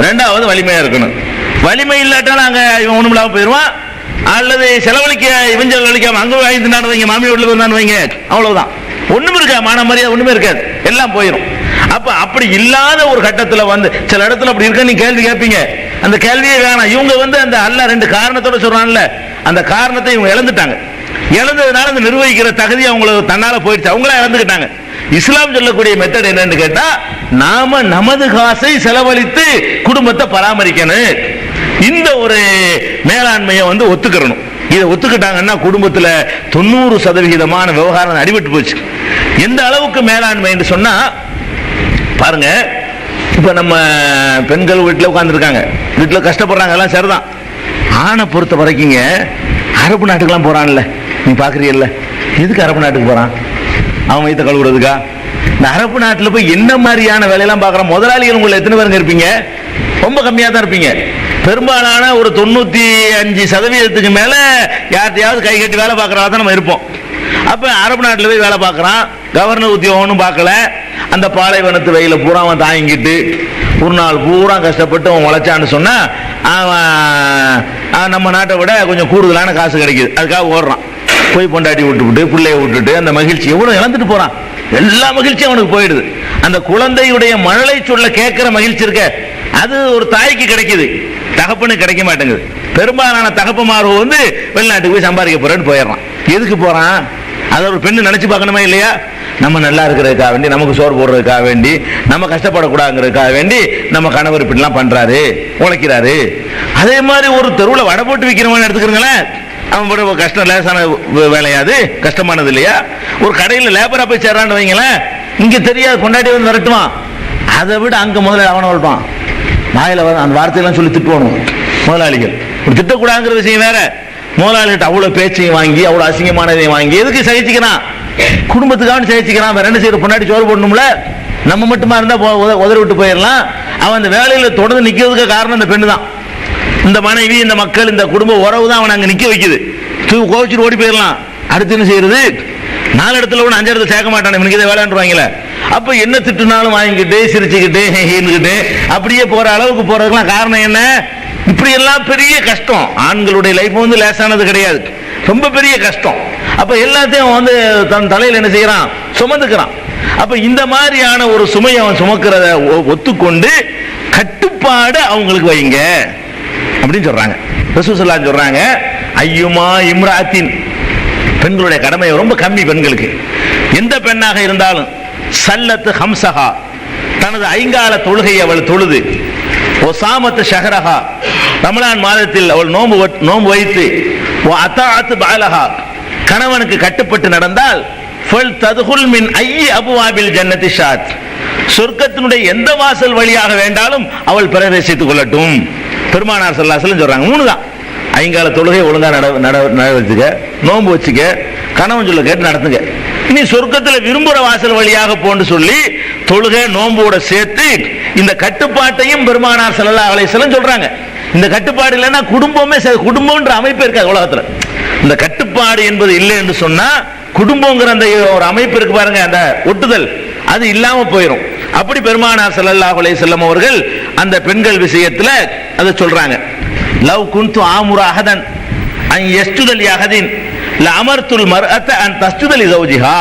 2வது வலிமையா இருக்கணும். வலிமை இல்லாட்டாலும் அங்க இவன் ஒண்ணும் இல்லாம போயிடுவான். அல்லது செலவழிக்க இவன் செலவழிக்காம அங்க வாங்கி வைங்க, மாமி வீட்டுல இருந்தான்னு வைங்க, அவ்வளவுதான். ஒண்ணுமே இருக்கா, மான மரியாதை ஒண்ணுமே இருக்காது, எல்லாம் போயிடும். அப்ப அப்படி இல்லாத ஒரு கட்டத்துல வந்து சில இடத்துல அப்படி இருக்க நீ கேள்வி கேட்பீங்க. அந்த கேள்வியே வேணாம். இவங்க வந்து அந்த அல்லாஹ் 2 காரணத்தோட சொல்றான்ல, அந்த காரணத்தை இவங்க இழந்துட்டாங்க. இழந்ததுனால அந்த நிர்வகிக்கிற தகுதி அவங்களுக்கு தன்னால போயிடுச்சு, அவங்களா இழந்துக்கிட்டாங்க. இஸ்லாம் சொல்லக்கூடிய மெத்தட் என்னன்னு கேட்டா, நாம நமது காசை செலவழித்து குடும்பத்தை பராமரிக்கணும். இந்த ஒரு மேலாண்மையை வந்து ஒத்துக்கிறணும். இதை ஒத்துக்கிட்டாங்கன்னா குடும்பத்துல 90% விவகாரம் அடிபட்டு போச்சு. எந்த அளவுக்கு மேலாண்மை என்று சொன்னா பாருங்க, இப்ப நம்ம பெண்கள் வீட்டுல உட்கார்ந்து இருக்காங்க, வீட்டுல கஷ்டப்படுறாங்க, எல்லாம் சரிதான். ஆணை பொறுத்த வரைக்கும் அரபு நாட்டுக்கெல்லாம் போறான்ல, நீ பாக்குறீல்ல, எதுக்கு அரபு நாட்டுக்கு போறான்? அவன் வயிற்ற கழுவுறதுக்கா? இந்த அரபு நாட்டில் போய் என்ன மாதிரியான வேலையெல்லாம் பார்க்குறான்? முதலாளிகள் உங்களை எத்தனை பேருங்க இருப்பீங்க? ரொம்ப கம்மியாக தான் இருப்பீங்க. பெரும்பாலான ஒரு 95% மேல யார்த்தையாவது கை கட்டி வேலை பார்க்கறதா தான் நம்ம இருப்போம். அப்ப அரபு நாட்டில் போய் வேலை பார்க்கறான், கவர்னர் உத்தியோகம்னு பார்க்கல, அந்த பாலைவனத்து வெயில பூரா அவன் தாங்கிட்டு ஒரு நாள் பூரா கஷ்டப்பட்டு அவன் உழைச்சான்னு சொன்னா அவன் நம்ம நாட்டை விட கொஞ்சம் கூடுதலான காசு கிடைக்குது, அதுக்காக ஓடுறான். போய் பொண்டாட்டி விட்டுவிட்டு பிள்ளைய விட்டுட்டு அந்த மகிழ்ச்சி எவ்வளவு இழந்துட்டு போறான். எல்லா மகிழ்ச்சியும் அவனுக்கு போயிடுது. அந்த குழந்தையுடைய மழலை சொல்ல கேட்கிற மகிழ்ச்சி இருக்க, அது ஒரு தாய்க்கு கிடைக்குது, தகப்பனுக்கு கிடைக்க மாட்டேங்குது. பெரும்பாலான தகப்பமார் வெளிநாட்டுக்கு போய் சம்பாதிக்க போறேன்னு போயிடுறான். எதுக்கு போறான்? அதை ஒரு பெண்ணு நினைச்சு பார்க்கணுமா இல்லையா? நம்ம நல்லா இருக்கிறதுக்காக வேண்டி, நமக்கு சோறு போடுறதுக்காக வேண்டி, நம்ம கஷ்டப்படக்கூடாதுங்கிறதுக்காக வேண்டி நம்ம கணவர் இப்படிலாம் பண்றாரு, உழைக்கிறாரு. அதே மாதிரி ஒரு தெருவில் வடை போட்டு விற்கிறவன் எடுத்துக்கிறீங்களேன், அவன் கஷ்டம் லேசான வேலையாது, கஷ்டமானது இல்லையா? ஒரு கடையில் லேபரா போய் சேர்றான்னு வைங்களேன், இங்க தெரியாது கொண்டாடி வந்து வரட்டுவான். அதை விட அங்க முதல்ல அவனை வளர்ப்பான். வாயில அந்த வார்த்தையெல்லாம் சொல்லி திட்டுவானும் முதலாளிகள். திட்டக்கூடாதுங்கிற விஷயம் வேற. முதலாளிகிட்ட அவ்வளவு பேச்சையும் வாங்கி, அவ்வளவு அசிங்கமானதையும் வாங்கி எதுக்கு சகிச்சுக்கிறான்? குடும்பத்துக்காக சகிச்சுக்கிறான். வேற என்ன செய்யற? பொண்டாட்டி சோறு போடணும்ல. நம்ம மட்டுமா இருந்தா உதறி விட்டு போயிடலாம். அவன் அந்த வேலையில தொடர்ந்து நிக்கிறதுக்கு காரணம் இந்த பெண்ணு தான். இந்த மனைவி, இந்த மக்கள், இந்த குடும்ப உறவு தான் அவனை அங்க நிக்க வைக்குது. கோவிச்சுட்டு ஓடி போயிடலாம். அடுத்து என்ன செய்யறது? 4 இடத்துல கூட 5 இடத்துல சேர்க்க மாட்டான். இவனுக்கு இதை விளையாண்டுருவாங்களே. அப்ப என்ன திட்டுனாலும் வாங்கிக்கிட்டு சிரிச்சுக்கிட்டு ஹீந்துக்கிட்டு அப்படியே போற அளவுக்கு போறதுக்கெல்லாம் காரணம் என்ன? இப்படி எல்லாம் பெரிய கஷ்டம். ஆண்களுடைய லைஃப் லேசானது கிடையாது, ரொம்ப பெரிய கஷ்டம். அப்ப எல்லாத்தையும் தன் தலையில என்ன செய்யறான்? சுமந்துக்கிறான். அப்ப இந்த மாதிரியான ஒரு சுமையை அவன் சுமக்கிறத ஒத்துக்கொண்டு கட்டுப்பாடு அவங்களுக்கு வைங்க அப்படின்னு சொல்றாங்க. ரசூலுல்லாஹி ஸல்லல்லாஹு அலைஹி வஸல்லம் சொல்றாங்க, ஐயுமா இம்ராத்தின், பெண்களுடைய கடமை ரொம்ப கம்மி. பெண்களுக்கு எந்த பெண்ணாக இருந்தாலும் சல்லத்து ஹம்சஹா, தனது 5 தொழுகை அவள் தொழுது, ஒசாமத்து ஷஹரஹா, ரமலான் மாதத்தில் அவள் நோன்பு வைத்து, அத்தாஅத்து பாலஹா, கணவனுக்கு கட்டுப்பட்டு நடந்தால், ஃபல் ததுகுல் மின் ஐயி அபுவாபில் ஜன்னத்தி ஷாத், சொர்க்கத்தினுடைய எந்த வாசல் வழியாக வேண்டாலும் அவள் பிரவேசித்துக் கொள்ளட்டும். பெருமானார் ஸல்லல்லாஹு அலைஹி வஸல்லம் சொல்றாங்க. 3 தான். 5 தொழுகை ஒழுங்கா வச்சுக்க, நோன்பு வச்சுக்க, கணவன் சொல்ல கேட்டு நடத்துங்க. நீ சொர்க்கத்தில் விரும்புற வாசல் வழியாக போன்னு சொல்லி தொழுகை நோன்போட சேர்த்து இந்த கட்டுப்பாட்டையும் பெருமானார் ஸல்லல்லாஹு அலைஹி வஸல்லம் சொல்றாங்க. இந்த கட்டுப்பாடு இல்லைன்னா குடும்பம்ன்ற அமைப்பு இருக்காது உலகத்துல. இந்த கட்டுப்பாடு என்பது இல்லை என்று சொன்னா குடும்பங்கிற அந்த ஒரு அமைப்பு இருக்கு பாருங்க, அந்த ஒட்டுதல் அது இல்லாம போயிடும். அப்படி பெருமானார் ஸல்லல்லாஹு அலைஹி வஸல்லம் அவர்கள் அந்த பெண்கள் விஷயத்துல அதை சொல்றாங்க. லவ் குன்து ஆமுர அஹதன் அன் யஸ்ஜுத லி அஹதின் லஅமர்துல் மர்அத அன் தஸ்ஜுத லி ஜௌஜிஹா,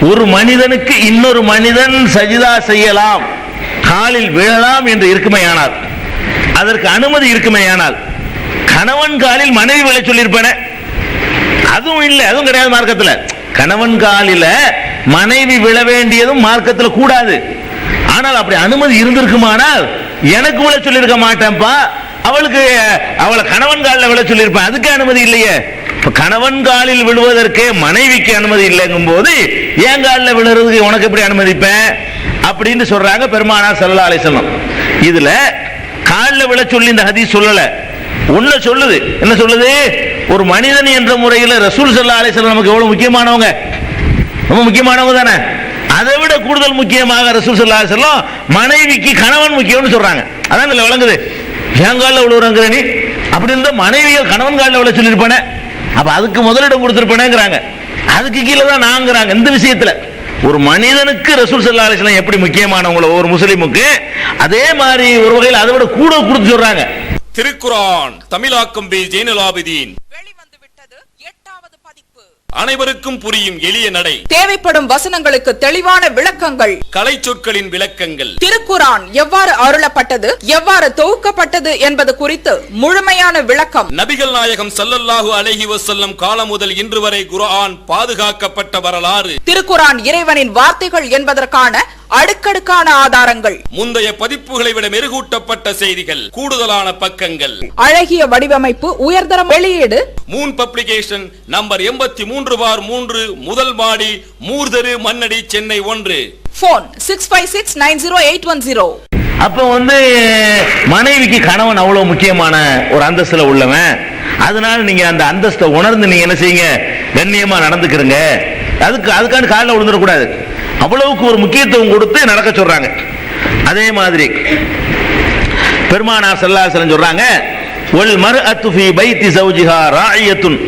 ஒரு மனிதனுக்கு இன்னொரு மனிதன் சஜிதா செய்யலாம், காலில் விழலாம் என்று இருக்குமையானால், அதற்கு அனுமதி இருக்குமையானால், கணவன் காலில் மனைவி விழ சொல்லியிருப்பேன். அதுவும் இல்லை, அதுவும் கிடையாது மார்க்கத்தில். கணவன் காலில மனைவி விழ வேண்டியதும் மார்க்கத்தில் கூடாது. ஆனால் அப்படி அனுமதி இருந்திருக்குமானால் எனக்கு விழ சொல்லியிருக்க மாட்டேன்ப்பா, அவளை கணவன் காலில் விழ சொல்லியிருப்பேன், அதுக்கு அனுமதி இல்லையே. கணவன் காலில் விழுவதற்கு மனைவிக்கு அனுமதி இல்லைங்கும் போது என் காலில் விழுறதுக்கு உனக்கு எப்படி அனுமதிப்பேன் அப்படின்னு சொல்றாங்க பெருமானார் ஸல்லல்லாஹு அலைஹி வஸல்லம். இதுல காலில் விழ சொல்லி இந்த ஹதீஸ் சொல்லல, ஒண்ணு சொல்லுது. என்ன சொல்லுது? ஒரு மனிதன் என்ற முறையில் ரசூல் ஸல்லல்லாஹு அலைஹி வஸல்லம் நமக்கு எவ்வளவு முக்கியமானவங்க, ரொம்ப முக்கியமானவங்க தானே. அதை விட கூடுதல் முக்கியமாக ரசூல் ஸல்லல்லாஹு அலைஹி வஸல்லம் மனைவிக்கு கணவன் முக்கியம்னு சொல்றாங்க. அதான் இதுல விளங்குது. என் காலில் விழுவுறங்கிற நீ அப்படி இருந்தா மனைவியை கணவன் காலில் விழ சொல்லியிருப்பானே, அப்ப அதுக்கு முதலிடம் கொடுத்திருப்பானேங்கிறாங்க. அதுக்கு கீழே தான் நாங்கிறாங்க. இந்த விஷயத்துல ஒரு மனிதனுக்கு ரசூல் ஸல்லல்லாஹு அலைஹி வஸல்லம் எப்படி முக்கியமானவங்களோ ஒரு முஸ்லிமுக்கு, அதே மாதிரி ஒரு வகையில் அதை விட கூட கொடுத்து சொல்றாங்க. திருக்குரான் தமிழாக்கம் பி ஜெய்னுல் ஆபிதீன் வெளிவந்து விட்டது 8வது பதிப்பு. அனைவருக்கும் புரியும் எளிய நடை, தேவைப்படும் வசனங்களுக்கு தெளிவான விளக்கங்கள், கலை சொற்களின் விளக்கங்கள், திருக்குரான் எவ்வாறு அருளப்பட்டது, எவ்வாறு தொகுக்கப்பட்டது என்பது குறித்து முழுமையான விளக்கம். நபிகள் நாயகம் ஸல்லல்லாஹு அலைஹி வஸல்லம் காலம் முதல் இன்று வரை குர்ஆன் பாதுகாக்கப்பட்ட வரலாறு, திருக்குரான் இறைவனின் வார்த்தைகள் என்பதற்கான அடுக்கடுக்கான ஆதாரங்கள், முந்தைய பதிப்புகளை விட மெருகூட்டப்பட்ட செய்திகள், கூடுதலான பக்கங்கள், அழகிய வடிவமைப்பு, உயர்தர வெளியீடு. மூன் பப்ளிகேஷன் நம்பர் 83/3 முதல் மாடி, மூர்தரு, மண்ணடி, சென்னை 1. போன் 65690810. அப்ப மனைவிக்கு கணவன் அவ்வளவு முக்கியமான ஒரு அந்தஸ்துல உள்ளவன். அதனால நீங்க அந்த அந்தஸ்தை உணர்ந்து நீங்க என்ன செய்யுங்க, கண்ணியமா நடந்துக்கிறங்க. அதுக்கான காலில் விழுந்துடக்கூடாது. அவ்வளவுக்கு ஒரு முக்கியத்துவம் கொடுத்து நடக்க சொல்றாங்க. அதே மாதிரி பெருமானார் ஸல்லல்லாஹு அலைஹி வஸல்லம் சொல்றாங்க, வல் மர்அத்து ஃபீ பைத்தி ஸௌஜிஹா ராயியத்துன்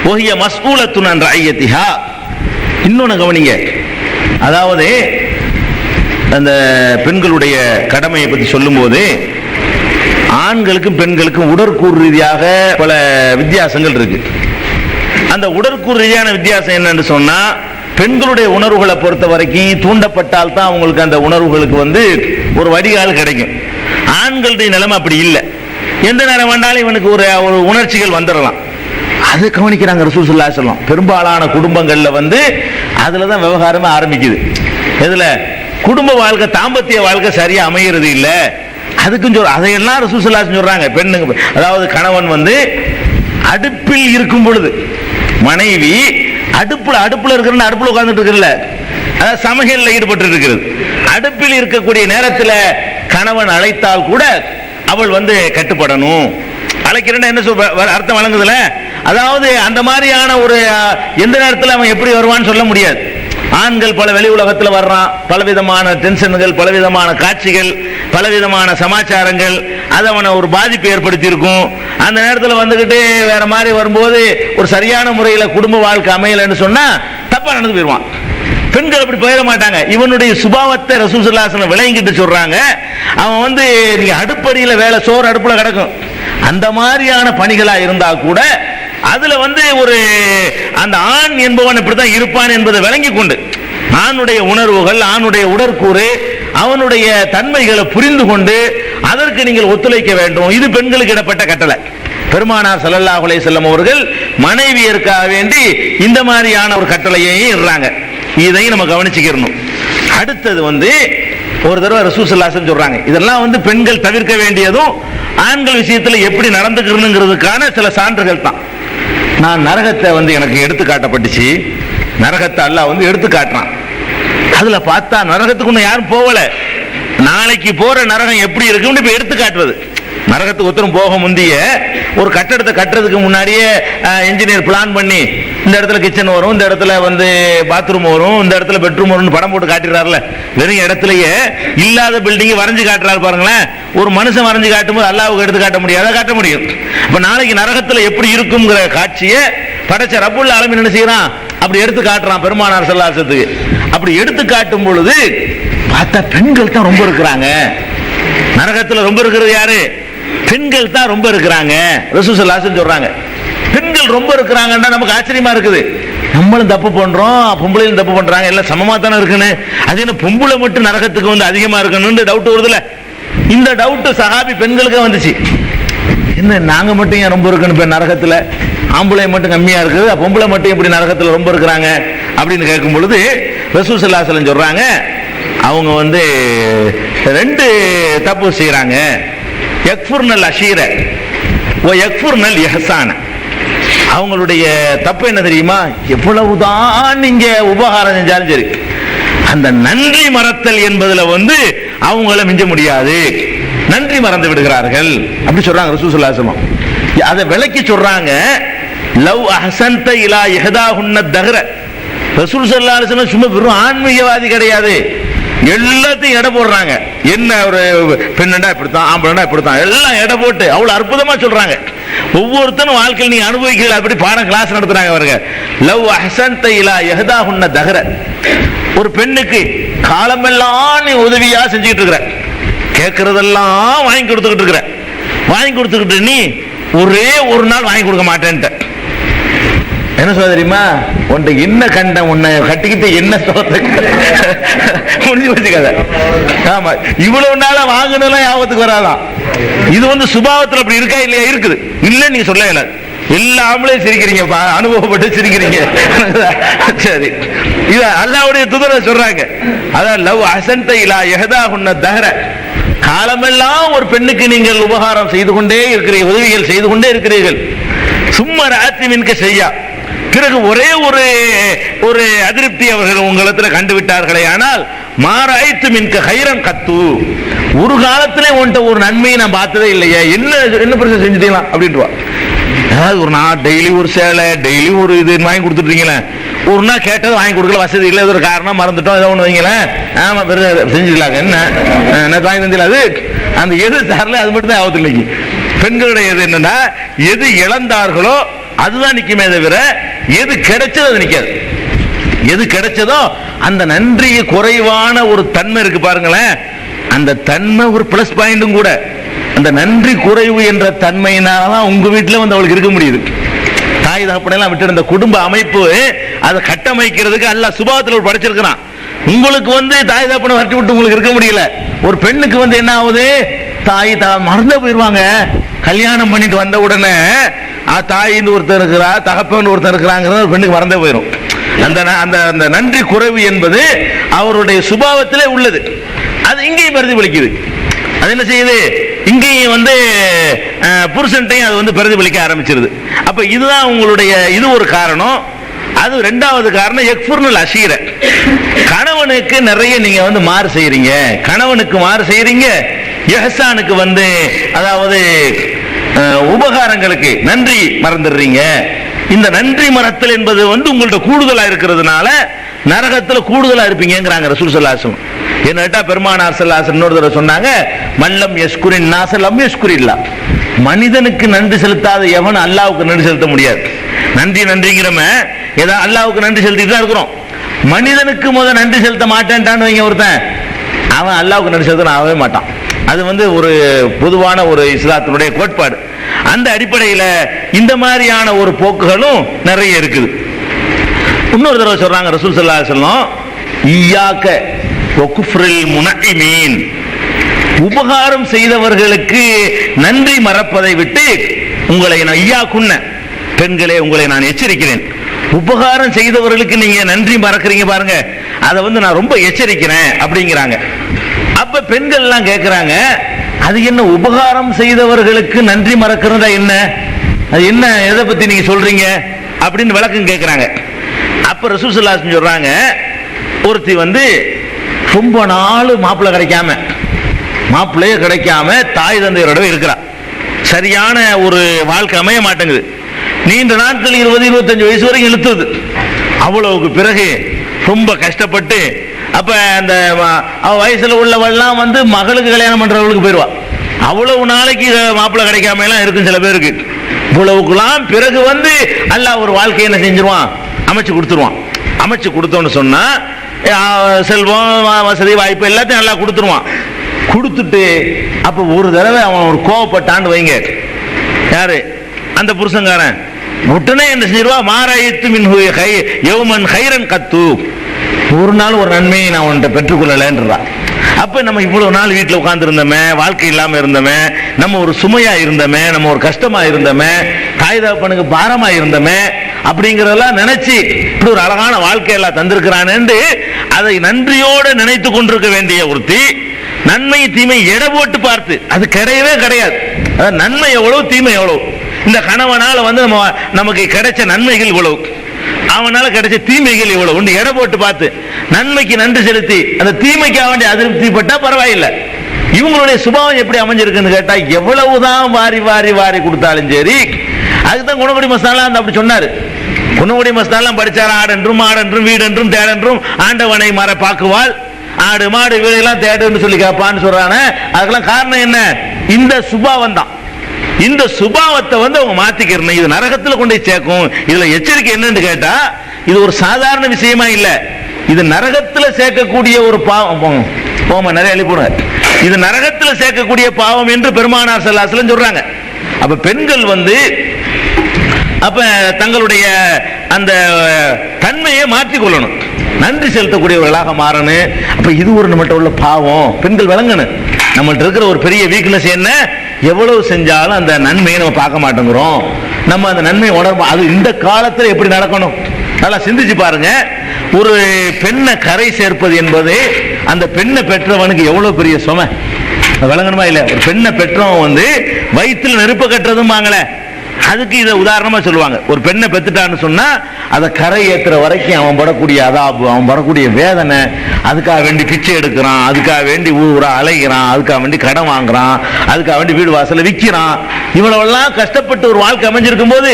வஹிய மஸ்ஊலத்துன் அன் ராயியத்திஹா. இன்னொன்னு கவனிங்க, அதாவது அந்த பெண்களுடைய கடமையை பற்றி சொல்லும்போது ஆண்களுக்கும் பெண்களுக்கும் உடற்கூறு ரீதியாக பல வித்தியாசங்கள் இருக்கு. அந்த உடற்கூறு ரீதியான வித்தியாசம் என்னன்னு சொன்னா, பெண்களுடைய உணர்வுகளை பொறுத்த வரைக்கும் தூண்டப்பட்டால் தான் அவங்களுக்கு அந்த உணர்வுகளுக்கு ஒரு வடிகால் கிடைக்கும். ஆண்களுடைய நிலைமை அப்படி இல்லை. எந்த நேரம் வேண்டாலும் இவனுக்கு ஒரு உணர்ச்சிகள் வந்துடலாம். அது கவனிக்கிறாங்க ரசூல் ஸல்லல்லாஹு அலைஹி வஸல்லம். பெரும்பாலான குடும்பங்கள்ல அதுல தான் விவகாரமே ஆரம்பிக்குது. இதுல குடும்ப வாழ்க்கை, தாம்பத்திய வாழ்க்கை சரியா அமைகிறது இல்ல. அதுக்கும் அதையெல்லாம் ரசூல் ஸல்லல்லாஹு அலைஹி வஸல்லம் சொல்றாங்க. பெண்ணுங்க, அதாவது கணவன் அடுப்பில் இருக்கும் பொழுது மனைவி அடுப்புல இருக்கிற அடுப்புல உட்கார்ந்துட்டு இருக்கிற, அதாவது சமையல்ல ஈடுபட்டு இருக்கிறது. அடுப்பில் இருக்கக்கூடிய நேரத்தில் கணவன் அழைத்தால் கூட அவள் கட்டுப்படணும். அழைக்கிறேன்னா என்ன அர்த்தம் வழங்குதுல, அதாவது அந்த மாதிரியான ஒரு எந்த நேரத்தில் அவன் எப்படி வருவான்னு சொல்ல முடியாது. ஆண்கள் பல வெளி உலகத்தில் வர்றான், பலவிதமான டென்ஷன்கள், பலவிதமான காட்சிகள், பலவிதமான சமாச்சாரங்கள், அது அவனை ஒரு பாதிப்பு ஏற்படுத்தி இருக்கும். அந்த நேரத்தில் வந்துகிட்டு வேற மாதிரி வரும்போது ஒரு சரியான முறையில் குடும்ப வாழ்க்கை அமையலைன்னு சொன்னா தப்பா நடந்து போயிடுவான். பெண்கள் அப்படி போயிட மாட்டாங்க. இவனுடைய சுபாவத்தை ரசூல் ஸல்லல்லாஹு அலைஹி வஸல்லம் விளங்கிட்டு சொல்றாங்க. அவன் நீங்க அடுப்படியில் வேலை, சோறு அடுப்புல கிடக்கும், அந்த மாதிரியான பணிகளா இருந்தா கூட அதுல ஒரு அந்த ஆண் என்பவன் இப்படித்தான் இருப்பான் என்பதை விளங்கி கொண்டு ஆணுடைய உணர்வுகள், ஆணுடைய உடற்கூறு, அவனுடைய தன்மைகளை புரிந்து கொண்டு அதற்கு நீங்கள் ஒத்துழைக்க வேண்டும். இது பெண்களுக்கு இடப்பட்ட கட்டளை. பெருமானார் ஸல்லல்லாஹு அலைஹி வஸல்லம் அவர்கள் மனைவியருக்காக வேண்டி இந்த மாதிரியான ஒரு கட்டளையை இடுறாங்க. இதையும் நம்ம கவனிச்சுக்கிறணும். அடுத்தது ஒரு தடவை ரசூல் ஸல்லல்லாஹு அலைஹி வஸல்லம் சொல்றாங்க, இதெல்லாம் பெண்கள் தவிர்க்க வேண்டியதும் ஆண்கள் விஷயத்தில் எப்படி நடந்துக்கிறதுக்கான சில சான்றுகள் தான். நான் நரகத்தை எனக்கு எடுத்து காட்டப்பட்டுச்சு. நரகத்தை அல்லாஹ் எடுத்து காட்டுறான். அதுல பார்த்தா நரகத்துக்கு ஒன்னும் யாரும் போகல. நாளைக்கு போற நரகம் எப்படி இருக்குன்னு இப்ப எடுத்து காட்டுவது. நரகத்துக்கு ஒருத்தரும் போக முந்திய ஒரு கட்டடத்தை கட்டுறதுக்கு முன்னாடியே இன்ஜினியர் பிளான் பண்ணி இந்த இடத்துல கிச்சன் வரும், இந்த இடத்துல பாத்ரூம் வரும், இந்த இடத்துல பெட்ரூம் வரும்னு படம் போட்டு காட்டிடுறாருல. வெறும் இடத்துலயே இல்லாத பில்டிங் வரைஞ்சு காட்டுறாரு பாருங்களேன். ஒரு மனுஷன் வரைஞ்சு காட்டும்போது அல்லாஹ்வுக்கு எடுத்து காட்ட முடியாத காட்ட முடியும். அப்ப நாளைக்கு நரகத்துல எப்படி இருக்குங்கிற காட்சியை படைச்ச ரப்புல் ஆலமீன் என்ன செய்யறான், அப்படி எடுத்து காட்டுறான் பெருமானார் ஸல்லல்லாஹு அலைஹி வஸல்லம். அப்படி எடுத்து காட்டும் பொழுது பார்த்தா பெண்கள் தான் ரொம்ப இருக்கிறாங்க. நரகத்துல ரொம்ப இருக்கிறது யாரு? பெண்கள் தான் ரொம்ப இருக்கிறாங்க. ரசூல் ஸல்லல்லாஹு அலைஹி வஸல்லம் சொல்றாங்க, பெண்கள் ரொம்ப இருக்கிறாங்கன்னா நமக்கு ஆச்சரியமா இருக்குது. நம்மளும் தப்பு பண்றோம், பொம்பளையும் தப்பு பண்றாங்க, எல்லாம் சமமா தானே இருக்குன்னு. அது என்ன பொம்பளை மட்டும் நரகத்துக்கு அதிகமா இருக்கணும்னு டவுட் வருதுல. இந்த டவுட் சஹாபி பெண்களுக்கு வந்துச்சு. என்ன நாங்க மட்டும் ஏன் ரொம்ப இருக்கணும் இப்ப நரகத்துல, ஆம்பளை மட்டும் கம்மியா இருக்குது, பொம்பளை மட்டும் எப்படி நரகத்துல ரொம்ப இருக்கிறாங்க அப்படின்னு கேட்கும் பொழுது ரசூல் ஸல்லல்லாஹு அலைஹி வஸல்லம் சொல்றாங்க, அவங்க ரெண்டு தப்பு செய்யறாங்க. யக்ஃபுர்னல் அஷீர வ யக்ஃபுர்னல் இஹ்சான. அவங்களுடைய தப்பு என்ன தெரியுமா? எவ்வளவுதான் நீங்க உபகாரம் செஞ்சாலும் சரி, அந்த நன்றி மறத்தல் என்பதுல அவங்கள மிஞ்ச முடியாது. நன்றி மறந்து விடுகிறார்கள் அப்படி சொல்றாங்க ரசூல் ஸல்லல்லாஹு அலைஹி வஸல்லம். அதை விளக்கி சொல்றாங்க, லவ் அஹ்சன்த இலா இஹ்தாஹுன்ன தஹ்ர. ரசூல் ஸல்லல்லாஹு அலைஹி வஸல்லம் சும்மா வெறும் ஆன்மீகவாதி கிடையாது, எல்லாத்தையும் எடை போடுறாங்க. என்ன ஒரு பெண்ணா இப்படித்தான், ஆம்பளை இப்படித்தான், எல்லாம் எடை போட்டு அவ்வளவு அற்புதமா சொல்றாங்க. ஒவ்வொருத்தரும் வாழ்க்கையில் நீ அனுபவிக்கல அப்படி பாடம் கிளாஸ் நடத்துறாங்க அவருங்க. லவ் அஹ்சன்த இலா இஹ்தாஹுன்ன தஹ்ர. ஒரு பெண்ணுக்கு காலமெல்லாம் நீ உதவியா செஞ்சுக்கிட்டு இருக்கிற, கேட்கறதெல்லாம் வாங்கி கொடுத்துக்கிட்டு இருக்கிற, வாங்கி கொடுத்துக்கிட்டு நீ ஒரே ஒரு நாள் வாங்கி கொடுக்க மாட்டேன்ட்ட. என்ன சொல்ல தெரியுமா? உன்ட்ட என்ன கண்ட, உன்னை கட்டிக்கிட்டு என்ன முடிஞ்சு வச்சுக்காத. ஆமா, இவ்வளவு நாள வாங்கினெல்லாம் ஞாபகத்துக்கு வராதான். இது சுபாவத்தில் அப்படி இருக்கா இல்லையா? இருக்குது. இல்ல நீங்க சொல்ல இயலாது. எல்லாமே சிரிக்கிறீங்க, அனுபவப்பட்டு சிரிக்கிறீங்க. சரி, இது அல்லாஹ்வுடைய தூதர் சொல்றாங்க. அதான் லவ் அஹ்சன்த இலா இஹ்தாஹுன்ன தஹ்ர. காலமெல்லாம் ஒரு பெண்ணுக்கு நீங்கள் உபகாரம் செய்து கொண்டே இருக்கிறீர்கள், உதவிகள் செய்து கொண்டே இருக்கிறீர்கள். சும்மா ராத்தி மின்க செய்யா, பிறகு ஒரே ஒரு அதிருப்தி அவர்கள் உங்களிடத்தில் கண்டுவிட்டார்களே, ஆனால் மாராய்த்து மின்க ஹைரன் கத்து. ஒரு காலத்திலே உன்ட்ட ஒரு நன்மையை நான் பார்த்ததே இல்லையே, என்ன பிரச்சனை செஞ்சுட்டீங்களா அப்படின்ட்டுவா. அதாவது ஒரு நாள் டெய்லி ஒரு சேலை, டெய்லி ஒரு இது வாங்கி கொடுத்துட்டீங்களே, ஒரு நாள் கேட்டது வாங்கி கொடுக்கல, வசதி இல்லை, ஒரு காரணம் மறந்துட்டோம், ஏதோ ஒன்று வைங்களேன், ஆமா செஞ்சுக்கலாங்க, என்ன வாங்கி தந்தில. அது அந்த எது தரல அது மட்டும் தான் ஆபத்து இல்லைங்க. பெண்களுடைய எது என்னன்னா, எது இழந்தார்களோ அதுதான் நிக்குமே தவிர எது கிடைச்சது அது நிக்காது. எது கிடைச்சதோ அந்த நன்றி குறைவான ஒரு தன்மை இருக்கு பாருங்களேன், அந்த தன்மை ஒரு பிளஸ் பாயிண்டும் கூட. அந்த நன்றி குறைவு என்ற தன்மையினாலதான் உங்க வீட்டுல வந்து அவளுக்கு இருக்க முடியுது. தாய் தகப்பனெல்லாம் விட்டு இந்த குடும்ப அமைப்பு அதை கட்டமைக்கிறதுக்கு அல்லாஹ் சுபாவத்தில் ஒரு படைச்சிருக்கிறான். உங்களுக்கு வந்து தாய் தகப்பனை வரட்டி விட்டு உங்களுக்கு இருக்க முடியல. ஒரு பெண்ணுக்கு வந்து என்ன ஆகுது, தாய் மறந்து போயிருவாங்க. கல்யாணம் பண்ணிட்டு வந்த உடனே தாயின்னு ஒருத்தர் இருக்கிறா, தகப்பன் ஒருத்தர் இருக்கிறாங்கிறது பெண்ணுக்கு மறந்தே போயிடும். அந்த அந்த நன்றி குறைவு என்பது அவருடைய சுபாவத்திலே உள்ளது. அது இங்கேயும் பிரதிபலிக்குது. அது என்ன செய்யுது, இங்கேயும் வந்து புருஷன்ட்டையும் அது வந்து பிரதிபலிக்க ஆரம்பிச்சிருது. அப்ப இதுதான் உங்களுடைய இது ஒரு காரணம். அது ரெண்டாவது காரணம் எக்ஃபுர்னுல் அஷீர. கணவனுக்கு நிறைய நீங்க வந்து மாறு செய்யறீங்க, கணவனுக்கு மாறு செய்யறீங்க. இஹ்சானுக்கு வந்து அதாவது உபகாரங்களுக்கு நன்றி மறந்துடுறீங்க. இந்த நன்றி மறத்தல் என்பது வந்து உங்கள்ட்ட கூடுதலா இருக்கிறதுனால நரகத்துல கூடுதலா இருப்பீங்கிறாங்க ரசூல் ஸல்லல்லாஹு அலைஹி வஸல்லம். என்னட்டா பெருமானார் ஸல்லல்லாஹு அலைஹி வஸல்லம் இன்னொரு தடவை சொன்னாங்க, மல்லம் யஷ்குரின் நாஸ லம் யஷ்குரில்லா. மனிதனுக்கு நன்றி செலுத்தாத எவன் அல்லாஹ்வுக்கு நன்றி செலுத்த முடியாது. நன்றிங்கிறம ஏதோ அல்லாஹ்வுக்கு நன்றி செலுத்திட்டு தான் இருக்கிறோம். மனிதனுக்கு முதல் நன்றி செலுத்த மாட்டேன்ட்டான்னு வைங்க ஒருத்தன், அவன் அல்லாஹ்வுக்கு நன்றி செலுத்த ஆகவே மாட்டான். அது வந்து ஒரு பொதுவான ஒரு இஸ்லாத்தினுடைய கோட்பாடு. அந்த அடிப்படையில் இந்த மாதிரியான ஒரு போக்குகளும் நிறைய இருக்குது. இன்னொரு தடவை சொல்றாங்க ரசூல் ஸல்லல்லாஹு அலைஹி வஸல்லம், இய்யாக வகுஃப்ரில் முனஇமீன். உபகாரம் செய்தவர்களுக்கு நன்றி மறப்பதை விட்டு உங்களை நான் இய்யாக்குன்ன பெண்களே உங்களை நான் எச்சரிக்கிறேன். உபகாரம் செய்தவர்களுக்கு நீங்க நன்றி மறக்கிறீங்க பாருங்க, அதை வந்து நான் ரொம்ப எச்சரிக்கிறேன் அப்படிங்கிறாங்க. அப்ப பெண்கள் எல்லாம் கேட்கிறாங்க, அது என்ன உபகாரம் செய்தவர்களுக்கு நன்றி மறக்கிறதா என்ன, அது என்ன, எதை பத்தி நீங்க சொல்றீங்க அப்படின்னு விளக்கம் கேட்கிறாங்க. அப்ப ரசூல் ஸல்லல்லாஹு அலைஹி வஸல்லம் சொல்றாங்க, ஒருத்தி வந்து ரொம்ப நாள் மாப்பிள்ளை கிடைக்காம தாய் தந்தையரோட இருக்கிறா, சரியான ஒரு வாழ்க்கை அமைய மாட்டேங்குது, நீண்ட நாட்கள் 20-25 வயசு வரைக்கும் இழுத்துது. அவ்வளவுக்கு பிறகு ரொம்ப கஷ்டப்பட்டு அப்ப அந்த வயசுல உள்ளவெல்லாம் வந்து மகளுக்கு கல்யாணம் பண்றவங்களுக்கு போயிடுவா. அவ்வளவு நாளைக்கு மாப்பிள்ளை கிடைக்காம எல்லாம் இருக்கும் சில பேருக்கு. இவ்வளவுக்குலாம் பிறகு வந்து அல்லாஹ் ஒரு வாழ்க்கையை என்ன செஞ்சிருவான், அமைச்சு கொடுத்துருவான். அமைச்சு கொடுத்தோன்னு சொன்னா செல்வம் வசதி வாய்ப்பு எல்லாத்தையும் நல்லா கொடுத்துருவான். கொடுத்துட்டு அப்ப ஒரு தடவை அவன் ஒரு கோவப்பட்டான்னு வைங்க, யாரு அந்த புருஷங்காரன், உடனே என்ன செஞ்சிருவா, மாராயித்து மின்ஹு யௌமன் கைரன் கத்து, ஒரு நாள் ஒரு நன்மையை நான் உன்கிட்ட பெற்றுக்கொள்ளலன்றான். அப்ப நம்ம இவ்வளவு நாள் வீட்டில் உட்கார்ந்து இருந்தோமே, வாழ்க்கை இல்லாம இருந்தோமே, நம்ம ஒரு சுமையா இருந்தோமே, நம்ம ஒரு கஷ்டமா இருந்தோமே, தாய் தகப்பனுக்கு பாரமா இருந்தோமே அப்படிங்கறதெல்லாம் நினைச்சு இப்படி ஒரு அழகான வாழ்க்கையெல்லாம் தந்திருக்கிறான்னு அதை நன்றியோடு நினைத்து கொண்டிருக்க வேண்டிய ஒருத்தி நன்மை தீமை எடை போட்டு பார்த்து, அது கிடையவே கிடையாது. நன்மை எவ்வளவு தீமை எவ்வளவு, இந்த கணவனால வந்து நமக்கு கிடைச்ச நன்மைகள் இவ்வளவு, அவனால கிடைச்ச தீமைகள் இவ்வளவு எடை போட்டு பார்த்து நன்மைக்கு நன்றி செலுத்தி அந்த தீமைக்காக வேண்டிய அதிருப்தி பட்டா பரவாயில்லை. இவங்களுடைய சுபாவம் எப்படி அமைஞ்சிருக்குன்னு கேட்டா, எவ்வளவுதான் வாரி வாரி வாரி கொடுத்தாலும் சரி, அதுதான் குணகுடி மஸ்தான்லாம் அந்த அப்படி சொன்னாரு. குணகுடி மஸ்தான்லாம் படிச்சாரு, ஆடென்றும் மாடென்றும் வீடென்றும் தேடென்றும் ஆண்டவனை மர பாக்குவாள், ஆடு மாடு வீடெல்லாம் தேடுன்னு சொல்லி கேட்பான்னு சொல்றானே, அதுக்கெல்லாம் காரணம் என்ன, இந்த சுபாவம் தான். இந்த சுபாவத்தை வந்து அவங்க மாத்திக்கிறணும். இது நரகத்தில் கொண்டு சேர்க்கும். இதுல எச்சரிக்கை என்னன்னு கேட்டா, இது ஒரு சாதாரண விஷயமா இல்ல, இது நரகத்தில் சேர்க்கக்கூடிய ஒரு பாவம். போமா நிறைய அழிப்புடுங்க, இது நரகத்தில் சேர்க்கக்கூடிய பாவம் என்று பெருமானார் ஸல்லல்லாஹு அலைஹி வஸல்லம் சொல்றாங்க. அப்ப பெண்கள் வந்து அப்ப தங்களுடைய அந்த தன்மையை மாற்றிக்கொள்ளணும், நன்றி செலுத்தக்கூடியவர்களாக மாறணும். அப்ப இது ஒரு நம்மகிட்ட உள்ள பாவம், பெண்கள் விளங்கணும். நம்மள்ட்ட இருக்கிற ஒரு பெரிய வீக்னஸ் என்ன, எவ்வளவு செஞ்சாலும் அந்த நன்மையை நம்ம பார்க்க மாட்டேங்கிறோம். நம்ம அந்த நன்மையை உணர்வோம். அது இந்த காலத்தில் எப்படி நடக்கணும், நல்லா சிந்திச்சு பாருங்க. ஒரு பெண்ணை கரை சேர்ப்பது என்பது அந்த பெண்ணை பெற்றவனுக்கு எவ்வளவு பெரிய சுமை விளங்கணுமா இல்ல. ஒரு பெண்ணை பெற்றவன் வந்து வயிற்றுல நெருப்ப கட்டுறதுமாங்களே, அதுக்கு இதை உதாரணமா சொல்லுவாங்க. ஒரு பெண்ணை பெத்துட்டான்னு சொன்னா அதை கரை ஏற்றுற வரைக்கும் அவன் படக்கூடிய அதாபு, அவன் படக்கூடிய வேதனை, அதுக்காக வேண்டி பிச்சை எடுக்கிறான், அதுக்காக வேண்டி ஊரா அலைகிறான், அதுக்காக வேண்டி கடன் வாங்குறான், அதுக்காக வேண்டி வீடு வாசல விற்கிறான். இவ்வளவெல்லாம் கஷ்டப்பட்டு ஒரு வாழ்க்கை அமைஞ்சிருக்கும் போது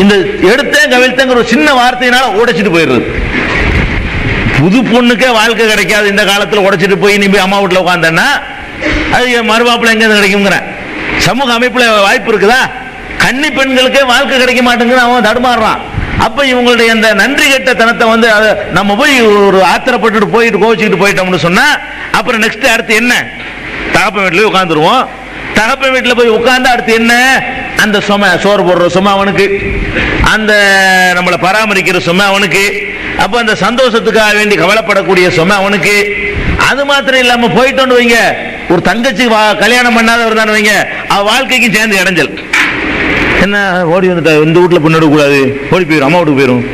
இந்த எடுத்தேன் கவிழ்த்தேங்கிற ஒரு சின்ன வார்த்தையினால உடைச்சிட்டு போயிடுறது. புது பொண்ணுக்கே வாழ்க்கை கிடைக்காது இந்த காலத்தில், உடைச்சிட்டு போய் நீ போய் அம்மா வீட்டில் உட்காந்தன்னா அது மறுவாப்பில் எங்கேருந்து கிடைக்குங்கிற சமூக அமைப்புல வாய்ப்பு இருக்குதா? கன்னி பெண்களுக்கே வாழ்க்கை கிடைக்க மாட்டேங்குது, அவன் தடுமாறுறான். அப்ப இவங்களுடைய அந்த நன்றி கெட்ட தனத்தை வந்து நம்ம போய் ஒரு ஆத்திரப்பட்டு போயிட்டு கோவிச்சுக்கிட்டு போயிட்டோம்னு சொன்னா அப்புறம் நெக்ஸ்ட் அடுத்து என்ன? தகப்பன் வீட்டுல உட்காந்துருவோம். தகப்பன் வீட்டுல போய் உட்கார்ந்து அடுத்து என்ன? அந்த சுமை, சோறு போடுற சுமை அவனுக்கு, அந்த நம்மளை பராமரிக்கிற சுமை அவனுக்கு, அப்ப அந்த சந்தோஷத்துக்காக வேண்டி கவலைப்படக்கூடிய சுமை அவனுக்கு. அது மாத்திரம் இல்லாம போயிட்டோன்னு வைங்க, ஒரு தங்கச்சி கல்யாணம் பண்ணாதவர் தான் வைங்க, அவ வாழ்க்கைக்கு சேர்ந்து இடைஞ்சல். என்ன ஓடி வந்துட்டா, இந்த வீட்டுல பொண்ணு கூடாது, ஓடி போயிடும், அம்மா வீட்டுக்கு போயிடும்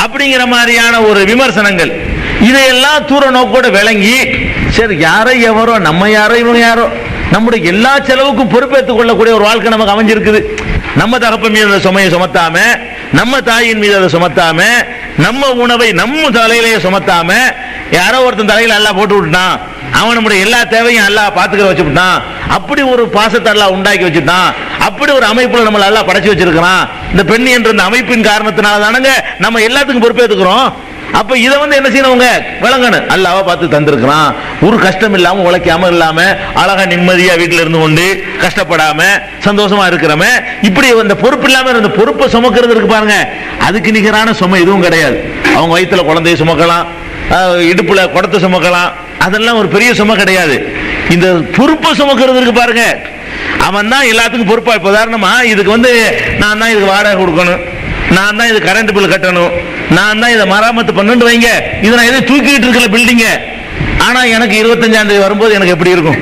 அப்படிங்கிற மாதிரியான ஒரு விமர்சனங்கள். இதையெல்லாம் தூர நோக்கோட விளங்கி, சரி யாரோ எவரோ, நம்ம யாரோ இவங்க யாரோ, நம்முடைய எல்லா செலவுக்கும் பொறுப்பேற்றுக் கொள்ளக்கூடிய ஒரு வாழ்க்கை நமக்கு அமைஞ்சிருக்குது. நம்ம தகப்பன் மீது அதை சுமையை சுமத்தாம, நம்ம தாயின் மீது அதை சுமத்தாம, நம்ம உணவை நம்ம தலையிலேயே சுமத்தாம, யாரோ ஒருத்தன் தலையில எல்லாம் போட்டு விட்டுட்டான், அவன் நம்முடைய எல்லா தேவையும் எல்லாம் பாத்துக்கிற வச்சுட்டான், அப்படி ஒரு பாசத்தை எல்லாம் உண்டாக்கி வச்சுட்டான், அப்படி ஒரு அமைப்புல நம்மள எல்லாம் படைச்சு வச்சிருக்கிறான். இந்த பெண் என்ற இந்த அமைப்பின் காரணத்தினால தானங்க நம்ம எல்லாத்துக்கும் பொறுப்பேற்றுக்கிறோம். அப்ப இதை வந்து என்ன செய்யணுங்க, விளங்கணும். அல்லாஹ் பார்த்து தந்திருக்கிறான், ஒரு கஷ்டம் இல்லாம உழைக்காம இல்லாம அழகா நிம்மதியா வீட்டுல இருந்து கொண்டு கஷ்டப்படாம சந்தோஷமா இருக்கிறோமே, இப்படி அந்த பொறுப்பு இல்லாம இருந்த பொறுப்பை சுமக்கிறது இருக்கு பாருங்க, அதுக்கு நிகரான சுமை எதுவும் கிடையாது. அவங்க வயிற்றுல குழந்தைய சுமக்கலாம், இடுப்புல குடத்தை சுமக்கலாம், அதெல்லாம் ஒரு பெரிய சுமை கிடையாது. இந்த பொறுப்பை சுமக்கிறது இருக்கு பாருங்க, அவன் தான் எல்லாத்துக்கும் பொறுப்பா. இப்ப உதாரணமா இதுக்கு வந்து நான் தான் இதுக்கு வாடகை கொடுக்கணும், நான் தான் இது கரண்ட் பில் கட்டணும், நான் தான் இதை மராமத்து பண்ணு வைங்க, இதை நான் எதை தூக்கிட்டு இருக்கல பில்டிங்க. ஆனா எனக்கு 25ஆம் தேதி வரும்போது எனக்கு எப்படி இருக்கும்?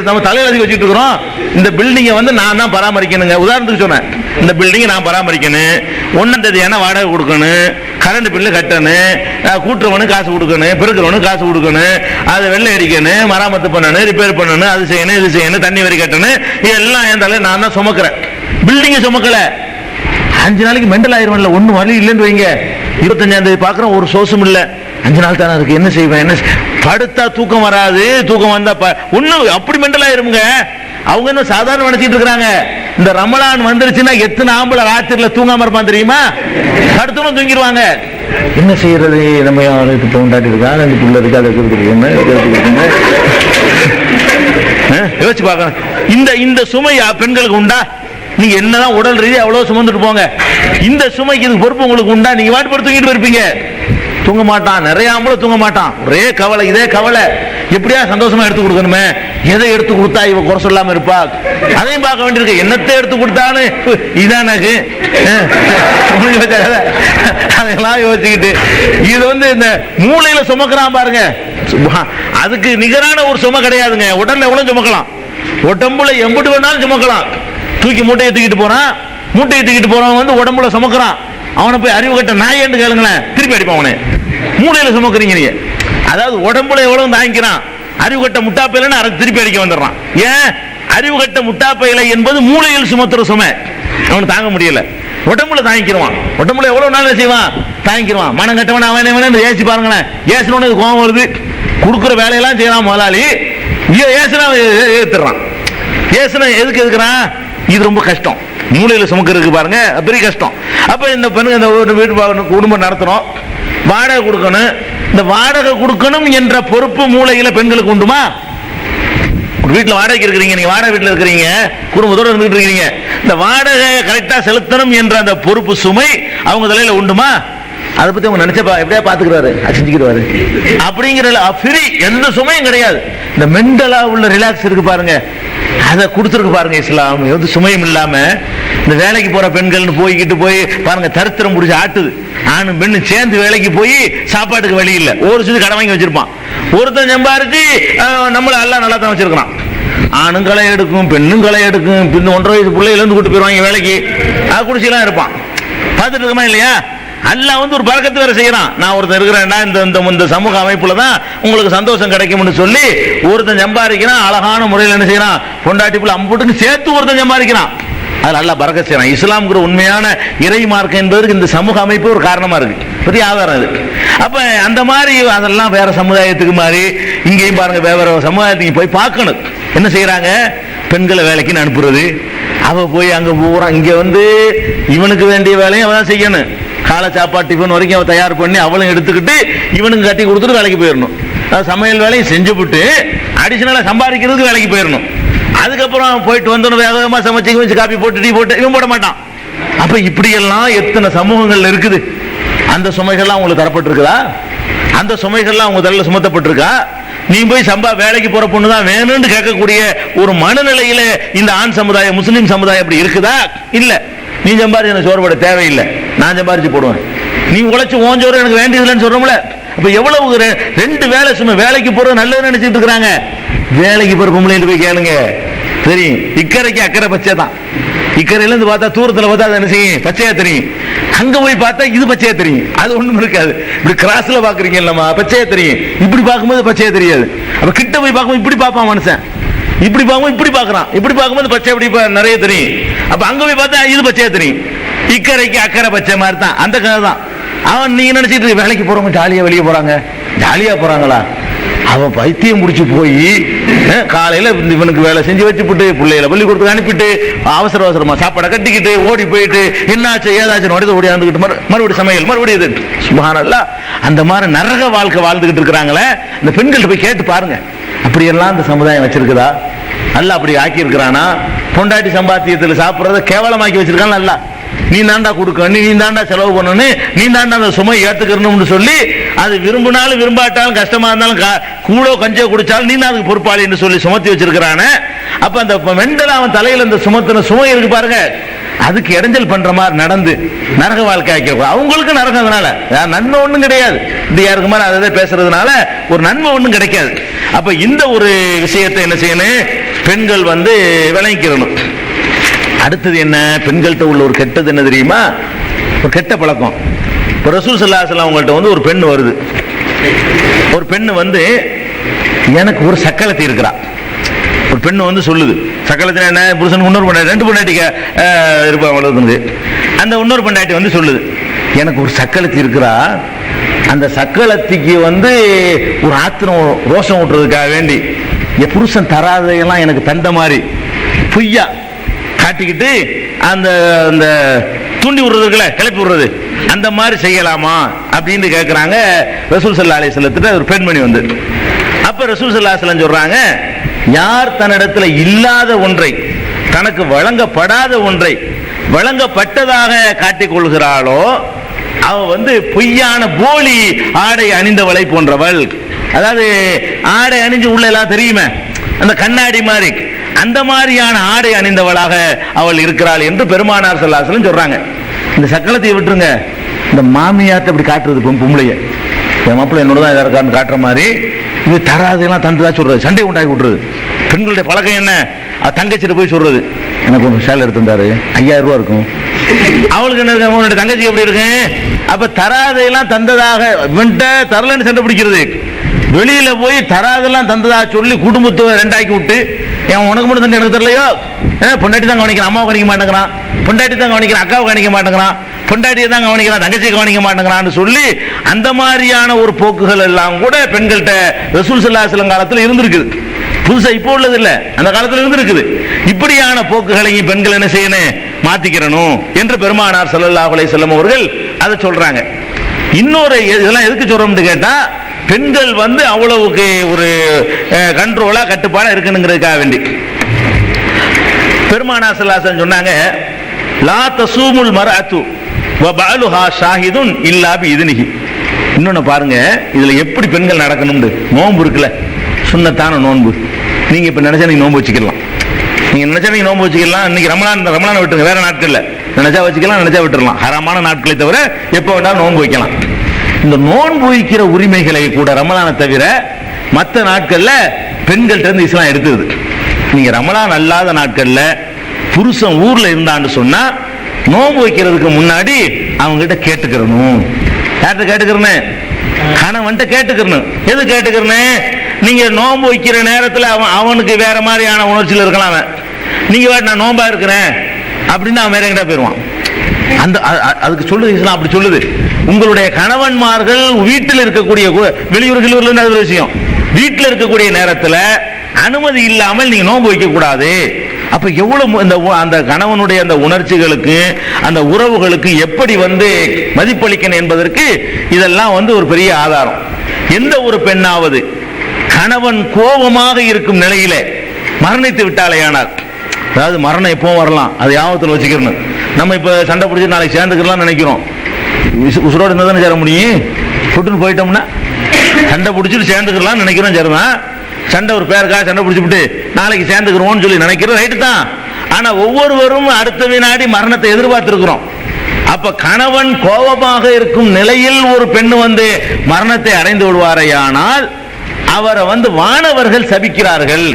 நம்ம தலையில வச்சுட்டு இருக்கிறோம், இந்த பில்டிங்கை வந்து நான் தான் பராமரிக்கணுங்க. உதாரணத்துக்கு சொன்னேன், இந்த பில்டிங்கை நான் பராமரிக்கணும், 1ஆம் தேதி என்ன வாடகை கொடுக்கணும், கரண்ட் பில்லு கட்டணும், கூட்டுறவனுக்கு காசு கொடுக்கணும், பெருக்கிறவனுக்கு காசு கொடுக்கணும், அதை வெள்ளை அடிக்கணும், மராமத்து பண்ணணும், ரிப்பேர் பண்ணணும், அது செய்யணும், இது செய்யணும், தண்ணி வரி கட்டணும், இதெல்லாம் என் தலையில நான் தான் சுமக்கிறேன். பில்டிங்கை சுமக்கல. 5 நாளைக்கு மெண்டல் ஆயிருவன்ல, ஒன்னும் வழி இல்லைன்னு வைங்க. 25ஆம் தேதி பாக்குறோம், ஒரு சோசம் இல்ல, 5 நாள் தானே இருக்கு, என்ன செய்வேன், என்ன படுத்தா தூக்கம் வராது, தூக்கம் வந்தா ஒன்னும் அப்படி மெண்டல் ஆயிருங்க. அவங்க என்ன சாதாரண நினைச்சிட்டு இருக்காங்க, இந்த ரமலான் வந்துருச்சுன்னா எத்தனை ஆம்பளை ராத்திரில தூங்காம இருப்பான் தெரியுமா? படுத்தவனும் தூங்கிடுவாங்க. என்ன செய்யறது, நம்ம கொண்டாட்டி இருக்கா, அந்த புள்ள இருக்கு, அதை யோசிச்சு பார்க்கணும். இந்த சுமை பெண்களுக்கு உண்டா? நீங்க என்னதான் உடல் ரீதியா அவ்வளவு சுமந்துட்டு போங்க, இந்த சுமைக்கு இதுக்கு பொறுப்பு உங்களுக்கு உண்டா? நீங்க வாட்டு படுத்து தூங்கிட்டு இருப்பீங்க. தூங்க மாட்டான், நிறைய ஆம்பளை தூங்க மாட்டான், ஒரே கவலை, இதே கவலை, எப்படியா சந்தோஷமா எடுத்து கொடுக்கணுமே, எதை எடுத்து கொடுத்தா இவ குறை சொல்லாம இருப்பா, அதையும் பார்க்க வேண்டியிருக்கு. என்னத்தை எடுத்து கொடுத்தான்னு இதானக்கு அதெல்லாம் யோசிச்சுக்கிட்டு இது வந்து இந்த மூளையில சுமக்கிறான் பாருங்க, அதுக்கு நிகரான ஒரு சுமை கிடையாதுங்க. உடல்ல எவ்வளவு சுமக்கலாம், உடம்புல எம்பிட்டு வேணாலும் சுமக்கலாம். தூக்கி மூட்டையை தூக்கிட்டு போறான், மூட்டையை தூக்கிட்டு போறவன் வந்து உடம்புல சுமக்கிறான், அவனை போய் அறிவு கட்ட நாயன்னு கேளுங்களேன், திருப்பி அடிப்பான் அவனை. மூளையில சுமக்குறீங்க நீங்க, அதாவது உடம்புல எவ்வளவு தாங்கிக்கிறான், அறிவு கட்ட முட்டாப்பையில திருப்பி அடிக்க வந்துடுறான். ஏன்? அறிவு கட்ட முட்டாப்பையில என்பது மூளையில் சுமத்துற சுமை, அவன் தாங்க முடியல, உடம்புல தாங்கிக்கிறான். உடம்புல எவ்வளவு நாள் செய்வான், தாங்கிக்கிறான். மனம் கட்டவன் அவன் ஏசி பாருங்களேன், ஏசனோட கோபம் வருது, கொடுக்குற வேலையெல்லாம் செய்யலாம் முதலாளி, ஏசுனா ஏத்துறான். ஏசுனா எதுக்கு எதுக்குறான்? இது ரொம்ப கஷ்டம், மூளையில சுமக்கிறதுக்கு பாருங்க பெரிய கஷ்டம். அப்ப இந்த பெண்ணுங்க இந்த வீட்டு குடும்பம் நடத்தணும், வாடகை கொடுக்கணும். இந்த வாடகை கொடுக்கணும் என்ற பொறுப்பு மூளையில பெண்களுக்கு உண்டுமா? ஒரு வீட்டுல வாடகைக்கு இருக்கிறீங்க, நீங்க வாடகை வீட்டுல இருக்கிறீங்க, குடும்பத்தோட இருந்துட்டு இருக்கீங்க, இந்த வாடகை கரெக்டா செலுத்தணும் என்ற அந்த பொறுப்பு சுமை அவங்க தலையில உண்டுமா? அதை பத்தி அவங்க நினைச்சா எப்படியா பாத்துக்கிறாரு, செஞ்சுக்கிறாரு அப்படிங்கிற ஃப்ரீ, எந்த சுமையும் கிடையாது. இந்த மென்டலா உள்ள ரிலாக்ஸ் இருக்கு பாருங்க, அதை கொடுத்துருக்கு பாருங்க இஸ்லாம். எந்த சுமையும் இல்லாம இந்த வேலைக்கு போற பெண்கள்னு போய்கிட்டு போய் பாருங்க, தரித்திரம் முடிச்சு ஆட்டுது. ஆணும் பெண்ணு சேர்ந்து வேலைக்கு போய் சாப்பாட்டுக்கு வழி இல்லை, ஒரு சிறு கடை வாங்கி வச்சிருப்பான். ஒருத்தன் சம்பாரிச்சு நம்மள எல்லாம் நல்லா தான் வச்சிருக்கிறான். ஆணும் களை எடுக்கும், பெண்ணும் களை எடுக்கும், பின்ன 1.5 வயசு பிள்ளையில இருந்து கூட்டு போயிருவாங்க வேலைக்கு, குடிச்செல்லாம் இருப்பான். பார்த்துட்டு இருக்கமா இல்லையா? அல்லாஹ் வந்து ஒரு பழக்கத்து வேற செய்யறான். நான் ஒருத்தன் இருக்கிறேன்னா இந்த சமூக அமைப்புல தான் உங்களுக்கு சந்தோஷம் கிடைக்கும்னு சொல்லி ஒருத்தன் சம்பாதிக்கிறான், அழகான முறையில் என்ன செய்யறான், பொண்டாட்டிப்புல அம்புட்டுன்னு சேர்த்து ஒருத்தன் சம்பாதிக்கிறான். அது நல்லா பறக்க செய்யறான். இஸ்லாம்ங்கிற உண்மையான இறை மார்க்கம் என்பதற்கு இந்த சமூக அமைப்பு ஒரு காரணமா இருக்கு, பெரிய ஆதாரம் இது. அப்ப அந்த மாதிரி அதெல்லாம் வேற சமுதாயத்துக்கு மாதிரி இங்கேயும் பாருங்க, வேற சமுதாயத்துக்கு போய் பார்க்கணும். என்ன செய்யறாங்க, பெண்களை வேலைக்குன்னு அனுப்புறது, அவ போய் அங்க போறான், இங்க வந்து இவனுக்கு வேண்டிய வேலையும் அவன் செய்யணும். காலை சாப்பாடு டிஃபன் வரைக்கும் அவன் தயார் பண்ணி அவளும் எடுத்துக்கிட்டு இவனுக்கு கட்டி கொடுத்துட்டு வேலைக்கு போயிடணும். சமையல் வேலையும் செஞ்சு விட்டு அடிஷனலா சம்பாதிக்கிறதுக்கு வேலைக்கு போயிடணும். அதுக்கப்புறம் போயிட்டு வந்தோன்னு வேகமா சமைச்சு வச்சு காப்பி போட்டு டீ போட்டு இவன் போட மாட்டான். அப்ப இப்படியெல்லாம் எத்தனை சமூகங்கள் இருக்குது. அந்த சுமைகள்லாம் உங்களுக்கு தரப்பட்டிருக்குதா? அந்த சுமைகள்லாம் உங்க தலையில சுமத்தப்பட்டிருக்கா? நீ போய் வேலைக்கு போற பொண்ணு தான் வேணும்னு கேட்கக்கூடிய ஒரு மனநிலையில இந்த ஆண் சமுதாயம், முஸ்லிம் சமுதாயம் அப்படி இருக்குதா? இல்ல. நீ சம்பாரிச்சு எனக்கு சோறு போட தேவையில்லை, நான் சம்பாரிச்சு போடுவேன், நீ உழைச்சு ஓஞ்சோறு எனக்கு வேண்டியதில்லைன்னு சொல்றோம்ல. அப்ப எவ்வளவு ரெண்டு வேலை சும்மா வேலைக்கு போறது நல்லதுன்னு நினைச்சிட்டு இருக்கிறாங்க. வேலைக்கு போற பொம்பளைன்னு போய் கேளுங்க தெரியும். இக்கரைக்கு அக்கறை பச்சை தான். இக்கரையில இருந்து பார்த்தா தூரத்துல பார்த்தா அது என்ன செய்யும், பச்சையா தெரியும். அங்க போய் பார்த்தா இது பச்சையா தெரியும். அது ஒண்ணும் இருக்காது. இப்படி கிராஸ்ல பாக்குறீங்க இல்லமா, பச்சையா தெரியும். இப்படி பார்க்கும்போது பச்சையா தெரியாது. அப்ப கிட்ட போய் பார்க்கும்போது இப்படி பார்ப்பான் மனுஷன், இப்படி பார்க்கும்போது இப்படி பார்க்கறான், இப்படி பார்க்கும்போது பச்சை இப்படி நிறைய தெரியும். அப்ப அங்க போய் பார்த்தா இது பச்சையா தெரியும். இக்கரைக்கு அக்கறை பச்சை மாதிரி தான். அந்த கதை தான் அவன். நீங்க நினைச்சிட்டு வேலைக்கு போறவங்க ஜாலியா வெளியே போறாங்க, ஜாலியா போறாங்களா? அவன் பைத்தியம் முடிச்சு போய் காலையில இவனுக்கு வேலை செஞ்சு வச்சுட்டு பிள்ளைகளை பள்ளிக்கூடத்துக்கு அனுப்பிட்டு அவசர அவசரமா சாப்பாடை கட்டிக்கிட்டு ஓடி போயிட்டு என்னாச்சு ஏதாச்சும் உடனே ஓடியாந்துக்கிட்டு மறுபடியும் சமையல் மறுபடியும் இது. சுப்ஹானல்லாஹ். அந்த மாதிரி நரக வாழ்க்கை வாழ்ந்துகிட்டு இருக்கிறாங்களே, இந்த பெண்கள்ட்ட போய் கேட்டு பாருங்க. அப்படியெல்லாம் இந்த சமுதாயம் வச்சிருக்குதா? அல்லாஹ் அப்படி ஆக்கி இருக்கிறானா? பொண்டாட்டி சம்பாத்தியத்தில் சாப்பிட்றத கேவலமாக்கி வச்சிருக்கான் அல்ல. நீ தாண்டா கொடுக்கணும், நீ தாண்டா செலவு பண்ணணும், நீ தாண்டா அந்த சுமை ஏத்துக்கணும்னு சொல்லி அது விரும்பினாலும் விரும்பாட்டாலும் கஷ்டமா இருந்தாலும் கூடோ கஞ்சோ குடிச்சாலும் நீ தான் அதுக்கு பொறுப்பாளி என்று சொல்லி சுமத்தி வச்சிருக்கிறான. அப்ப அந்த மெண்டல் அவன் தலையில இந்த சுமத்தின சுமை இருக்கு பாருங்க, அதுக்கு இடைஞ்சல் பண்ற மாதிரி நடந்து நரக வாழ்க்கை ஆக்கிருக்கோம். அவங்களுக்கு நரகம். அதனால நன்மை ஒண்ணும் கிடையாது. இது யாருக்கு மாதிரி அதை பேசுறதுனால ஒரு நன்மை ஒண்ணும் கிடைக்காது. அப்ப இந்த ஒரு விஷயத்தை என்ன செய்யணும், பெண்கள் விளங்கிக்கிறணும். அடுத்தது என்ன, பெண்கள்கிட்ட உள்ள ஒரு கெட்டது என்ன தெரியுமா? ஒரு கெட்ட பழக்கம். இப்போ ரசூல் ஸல்லல்லாஹு அலைஹி வஸல்லம் அவங்கள்ட்ட ஒரு பெண் வருது. ஒரு பெண்ணு எனக்கு ஒரு சக்களத்தி இருக்கிறா. ஒரு பெண்ணு சொல்லுது, சக்களத்தினா என்ன, புருஷனுக்கு இன்னொரு பொண்டாட்டி, ரெண்டு பொண்டாட்டிக்கு இருப்பாங்க. அந்த இன்னொரு பொண்டாட்டி சொல்லுது, எனக்கு ஒரு சக்களத்தி இருக்கிறா. அந்த சக்களத்திக்கு ஒரு ஆத்திரம் ரோஷம் விட்டுறதுக்காக வேண்டி என் புருஷன் தராதையெல்லாம் எனக்கு தந்த மாதிரி பொய்யா காட்டிக்கிட்டு அந்த அந்த தூண்டி விடுறதுக்குல கிளப்பி விடுறது அந்த மாதிரி செய்யலாமா அப்படின்னு கேட்கிறாங்க ரசூல் ஸல்லல்லாஹு அலைஹி வஸல்லம். ஒரு பெண்மணி அப்ப ரசூல் ஸல்லல்லாஹு அலைஹி வஸல்லம் சொல்றாங்க, யார் தன்னிடத்துல இல்லாத ஒன்றை, தனக்கு வழங்கப்படாத ஒன்றை வழங்கப்பட்டதாக காட்டிக் கொள்கிறாளோ அவ பொய்யான போலி ஆடை அணிந்தவளை போன்றவள். அதாவது ஆடை அணிஞ்சு உள்ள எல்லாம் தெரியுமே, அந்த கண்ணாடி மாதிரி, அந்த மாதிரியான ஆடை அணிந்தவளாக அவள் இருக்கிறாள் என்று பெருமானார் ஸல்லல்லாஹு அலைஹி வஸல்லம் சொல்றாங்க. இந்த சக்களத்தை விட்டுருங்க, இந்த மாமியாத்தை அப்படி காட்டுறது பொம்பளைய, என் மாப்பிள்ளை என்னோட தான் இருக்கான்னு காட்டுற மாதிரி இது தராதெல்லாம் தந்துதா சொல்றது, சண்டை உண்டாக்கி விட்டுறது. பெண்களுடைய பழக்கம் என்ன, தங்கச்சிட்டு போய் சொல்றது, எனக்கு ஒரு சேலை எடுத்துட்டாரு 5000 ரூபா இருக்கும், அவளுக்கு என்ன இருக்கு, உன்னுடைய தங்கச்சி எப்படி இருக்கு. அப்ப தராதையெல்லாம் தந்ததாக இவன்ட்ட தரலன்னு சண்டை பிடிக்கிறது. வெளியில போய் தராதெல்லாம் தந்ததா சொல்லி குடும்பத்தை ரெண்டாக்கி விட்டு, என் உனக்கு மட்டும் தண்டை எனக்கு தெரியலையோ, பொண்டாட்டி தான் கவனிக்கிறான், அம்மாவை கவனிக்க மாட்டேங்கிறான், பொண்டாட்டி தான் கவனிக்கிறான், அக்காவை கவனிக்க மாட்டேங்கிறான், பொண்டாட்டியை தான் கவனிக்கிறான், தங்கச்சியை கவனிக்க மாட்டேங்கிறான்னு சொல்லி அந்த மாதிரியான ஒரு போக்குகள் எல்லாம் கூட பெண்கள்கிட்ட ரசூல் ஸல்லல்லாஹு அலைஹி வஸல்லம் காலத்தில் இருந்திருக்குது. புதுசா இப்போ உள்ளது இல்ல, அந்த காலத்தில் இருந்திருக்குது. இப்படியான போக்குகளையும் பெண்கள் என்ன செய்யணும், மாத்திக்கிறணும் என்று பெருமானார் ஸல்லல்லாஹு அலைஹி வஸல்லம் அவர்கள் அதை சொல்றாங்க. இன்னொரு இதெல்லாம் எதுக்கு சொல்றோம்னு கேட்டா, பெண்கள் அவ்வளவுக்கு ஒரு கண்ட்ரோலா கட்டுப்பாடா இருக்கணுங்கிறதுக்காக வேண்டி பெருமானார் ஸல்லல்லாஹு அலைஹி வஸல்லம் சொன்னாங்க, லா தசூமுல் மர்அத்து வ பஅலுஹா ஷாஹிதுன் இல்லா பிஇذنஹி. இன்னொன்னு பாருங்க, இதுல எப்படி பெண்கள் நடக்கணும்னு. நோன்பு இருக்குல்ல, சுன்னத்தான நோன்பு, நீங்க இப்ப நினைச்சா நீங்க நோன்பு வச்சுக்கலாம், நீங்க நினைச்சா நீங்க நோன்பு வச்சுக்கலாம். இன்னைக்கு ரமலானை விட்டுருங்க, வேற நாட்கள்ல நினைச்சா வச்சுக்கலாம், நினைச்சா விட்டுறலாம். ஹராமான நாட்களை தவிர எப்ப வேண்டாலும் நோன்பு வைக்கலாம். இந்த நோன்பு வைக்கிற உரிமைகளை கூட ரமலானை தவிர மற்ற நாட்கள்ல பெண்கள்ட்ட இருந்து இஸ்லாம் எடுத்தது. நீங்க ரமலான் அல்லாத நாட்கள்ல புருஷன் ஊர்ல இருந்தான்னு சொன்னா நோன்பு வைக்கிறதுக்கு முன்னாடி அவங்க கிட்ட கேட்டுக்கிறணும். யார்கிட்ட கேட்டுக்கிறேன்னு, கணவன்ட்ட கேட்டுக்கிறணும். எது கேட்டுக்கிறேன்னு, நீங்க நோன்பு வைக்கிற நேரத்தில் அவனுக்கு வேற மாதிரியான உணர்ச்சியில் இருக்கலாம். நீங்க நான் நோன்பா இருக்கிறேன் அப்படின்னு அவன் வேற எங்கிட்ட போயிடுவான். அந்த அதுக்கு சொல்லுது இஸ்லாம், அப்படி சொல்லுது. உங்களுடைய கணவன்மார்கள் வீட்டில் இருக்கக்கூடிய, வெளியூர்கள் அது விஷயம், வீட்டில் இருக்கக்கூடிய நேரத்தில் அனுமதி இல்லாமல் நீங்க நோன்பு வைக்க கூடாது. அப்ப எவ்வளவு அந்த கணவனுடைய அந்த உணர்ச்சிகளுக்கு அந்த உறவுகளுக்கு எப்படி மதிப்பளிக்கணும் என்பதற்கு இதெல்லாம் ஒரு பெரிய ஆதாரம். எந்த ஒரு பெண்ணாவது கணவன் கோபமாக இருக்கும் நிலையில மரணித்து விட்டாலேயானால், அதாவது மரணம் எப்பவும் வரலாம், அது யாபத்தில் வச்சுக்கணும். நம்ம இப்ப சண்டை பிடிச்சி நாளைக்கு சேர்ந்துக்கலாம் நினைக்கிறோம். உசுரோடு இருந்தா தானே சேர முடியும். சுட்டுன்னு போயிட்டோம்னா சண்டை பிடிச்சிட்டு சேர்ந்துக்கலாம் நினைக்கிறோம். சரிதான், சண்டை ஒரு பேருக்காக சண்டை பிடிச்சிட்டு நாளைக்கு சேர்ந்துக்கிறோம்னு சொல்லி நினைக்கிறோம். ரைட்டு தான். ஆனா ஒவ்வொருவரும் அடுத்த வினாடி மரணத்தை எதிர்பார்த்திருக்கிறோம். அப்ப கணவன் கோபமாக இருக்கும் நிலையில் ஒரு பெண் வந்து மரணத்தை அடைந்து விடுவாரையானால் அவரை வந்து வானவர்கள் சபிக்கிறார்கள்.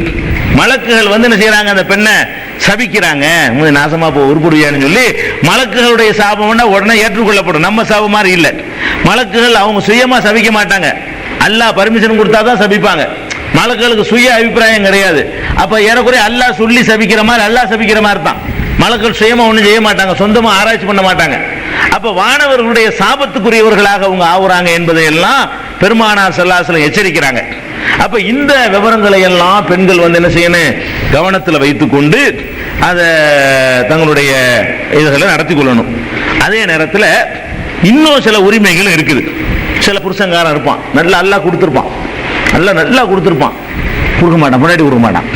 மலக்குகள் வந்து என்ன செய்யறாங்க, அந்த பெண்ணை சபிக்கிறாங்க. நாசமா போ உருப்படுவியான்னு சொல்லி மலக்குகளுடைய சாபம்னா உடனே ஏற்றுக்கொள்ளப்படும். நம்ம சாபம் மாதிரி இல்லை. மலக்குகள் அவங்க சுயமா சபிக்க மாட்டாங்க. அல்லாஹ் பர்மிஷன் கொடுத்தாதான் சபிப்பாங்க. மலக்குகளுக்கு சுய அபிப்பிராயம் கிடையாது. அப்ப ஏறக்குறைய அல்லாஹ் சொல்லி சபிக்கிற மாதிரி அல்லாஹ் சபிக்கிற மாதிரி தான். மலக்குகள் சுயமா ஒன்றும் செய்ய மாட்டாங்க, சொந்தமா ஆராய்ச்சி பண்ண மாட்டாங்க. அப்ப வானவர்களுடைய சாபத்துக்குரியவர்களாக அவங்க ஆகுறாங்க என்பதை எல்லாம் பெருமானார் ஸல்லல்லாஹு அலைஹி வஸல்லம் எச்சரிக்கிறாங்க. அப்ப இந்த விவரங்களை எல்லாம் பெண்கள் வந்து என்ன செய்யணும், கவனத்தில் வைத்துக்கொண்டு அதை தங்களுடைய இதுகளை நடத்தி கொள்ளணும். அதே நேரத்தில் இன்னும் சில உரிமைகள் இருக்குது. சில புருஷங்காரன் இருப்பான், நல்லா அல்லாஹ் கொடுத்துருப்பான், நல்லா கொடுத்துருப்பான், கொடுக்க மாட்டான், முன்னாடி கொடுக்க மாட்டான்,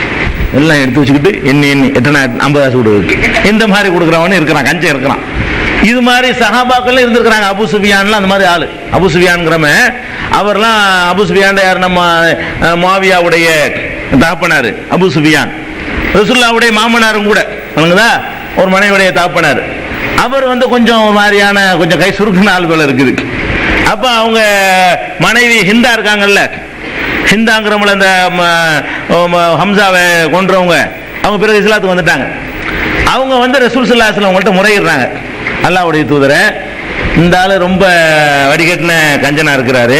எல்லாம் எடுத்து வச்சுக்கிட்டு எண்ணி எத்தனை 50 காசு கொடுக்குது இந்த மாதிரி கொடுக்குறவனு இருக்கிறான், கஞ்சம் இருக்கிறான். இது மாதிரி சஹாபாக்கள் இருந்திருக்கிறாங்க. அபு சுஃபியான்லாம் அந்த மாதிரி ஆளு. அபு சுஃபியான்ங்கிறவன் அவர்லாம் அபு சுஃபியான் யார், நம்ம முஆவியாவுடைய தகப்பனார் அபு சுஃபியான், ரசூலுல்லாஹ்வுடைய மாமனாரும் கூட ஒரு மனைவியுடைய தகப்பனார். அவர் வந்து கொஞ்சம் மாதிரியான கொஞ்சம் கை சுருக்கின ஆள் போல இருக்குது. அப்ப அவங்க மனைவி ஹிந்தா இருக்காங்கல்ல, ஹிந்தாங்கிறவங்கள இந்த ஹம்சாவை கொன்றவங்க, அவங்க பிறகு இஸ்லாத்துக்கு வந்துட்டாங்க. அவங்க வந்து ரசூல் ஸல்லல்லாஹு அலைஹி வஸல்லம் அவங்கள்ட்ட முறையிடுறாங்க, அல்லாஹ்வுடைய தூதரை, இந்த ஆளு ரொம்ப வடிகட்டின கஞ்சனா இருக்கிறாரு,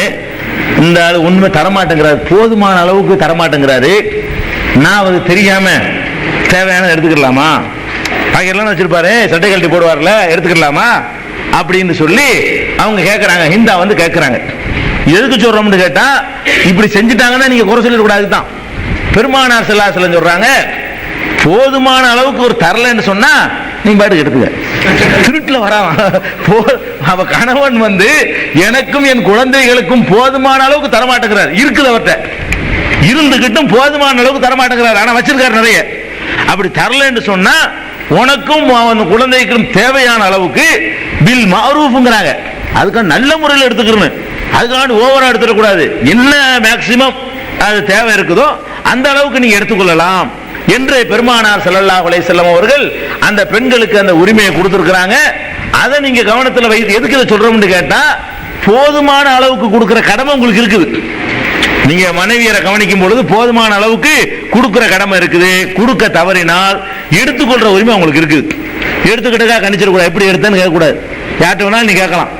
இந்த ஆளு உண்மை தரமாட்டேங்கிறாரு, போதுமான அளவுக்கு தரமாட்டேங்கிறாரு, நான் அது தெரியாம தேவையான எடுத்துக்கலாமா, பாக்கெட்லாம் வச்சிருப்பாரு, சட்டை கழட்டி போடுவார்ல, எடுத்துக்கலாமா அப்படின்னு சொல்லி அவங்க கேட்கறாங்க. ஹிந்தா வந்து கேட்கறாங்க. எதுக்கு சொல்றோம்னு கேட்டா, இப்படி செஞ்சுட்டாங்கன்னா நீங்க குறை சொல்லிடக்கூடாது தான். பெருமானார் ஸல்லல்லாஹு அலைஹி வஸல்லம் சொல்றாங்க, போதுமான அளவுக்கு ஒரு தரலன்னு சொன்னா நீங்க பாட்டுக்கு எடுத்துக்க. திருட்டுல வராம அவ கணவன் வந்து எனக்கும் என் குழந்தைகளுக்கும் போதுமான அளவுக்கு தரமாட்டேங்கிறார், இருக்குது அவர்கிட்ட இருந்துகிட்டும் போதுமான அளவுக்கு தரமாட்டேங்கிறார், ஆனா வச்சிருக்காரு நிறைய. அப்படி தரலன்னு சொன்னா உனக்கும் அவன் குழந்தைக்கும் தேவையான அளவுக்கு பில் மஅரூஃப்ங்கறாங்க, அதுக்காக நல்ல முறையில் எடுத்துக்கணும், அதுக்காக ஓவரா எடுத்துடக்கூடாது. என்ன மேக்சிமம் அது தேவை இருக்குதோ அந்த அளவுக்கு நீங்க எடுத்துக்கொள்ளலாம் என்று பெருமானார் ஸல்லல்லாஹு அலைஹி வஸல்லம் அவர்கள் அந்த பெண்களுக்கு அந்த உரிமையை கொடுத்திருக்கிறாங்க. அதை நீங்க கவனத்தில் வைத்து எதுக்கு இதை சொல்றோம்னு கேட்டா, போதுமான அளவுக்கு கொடுக்கிற கடமை உங்களுக்கு இருக்குது. நீங்க மனைவியரை கவனிக்கும் பொழுது போதுமான அளவுக்கு கொடுக்கிற கடமை இருக்குது. கொடுக்க தவறினால் எடுத்துக்கொள்ற உரிமை உங்களுக்கு இருக்குது. எடுத்துக்கிட்டா கணிச்சிடக்கூடாது, எப்படி எடுத்தேன்னு கேட்கக்கூடாது. யார்கிட்ட வேணாலும் நீ கேட்கலாம்,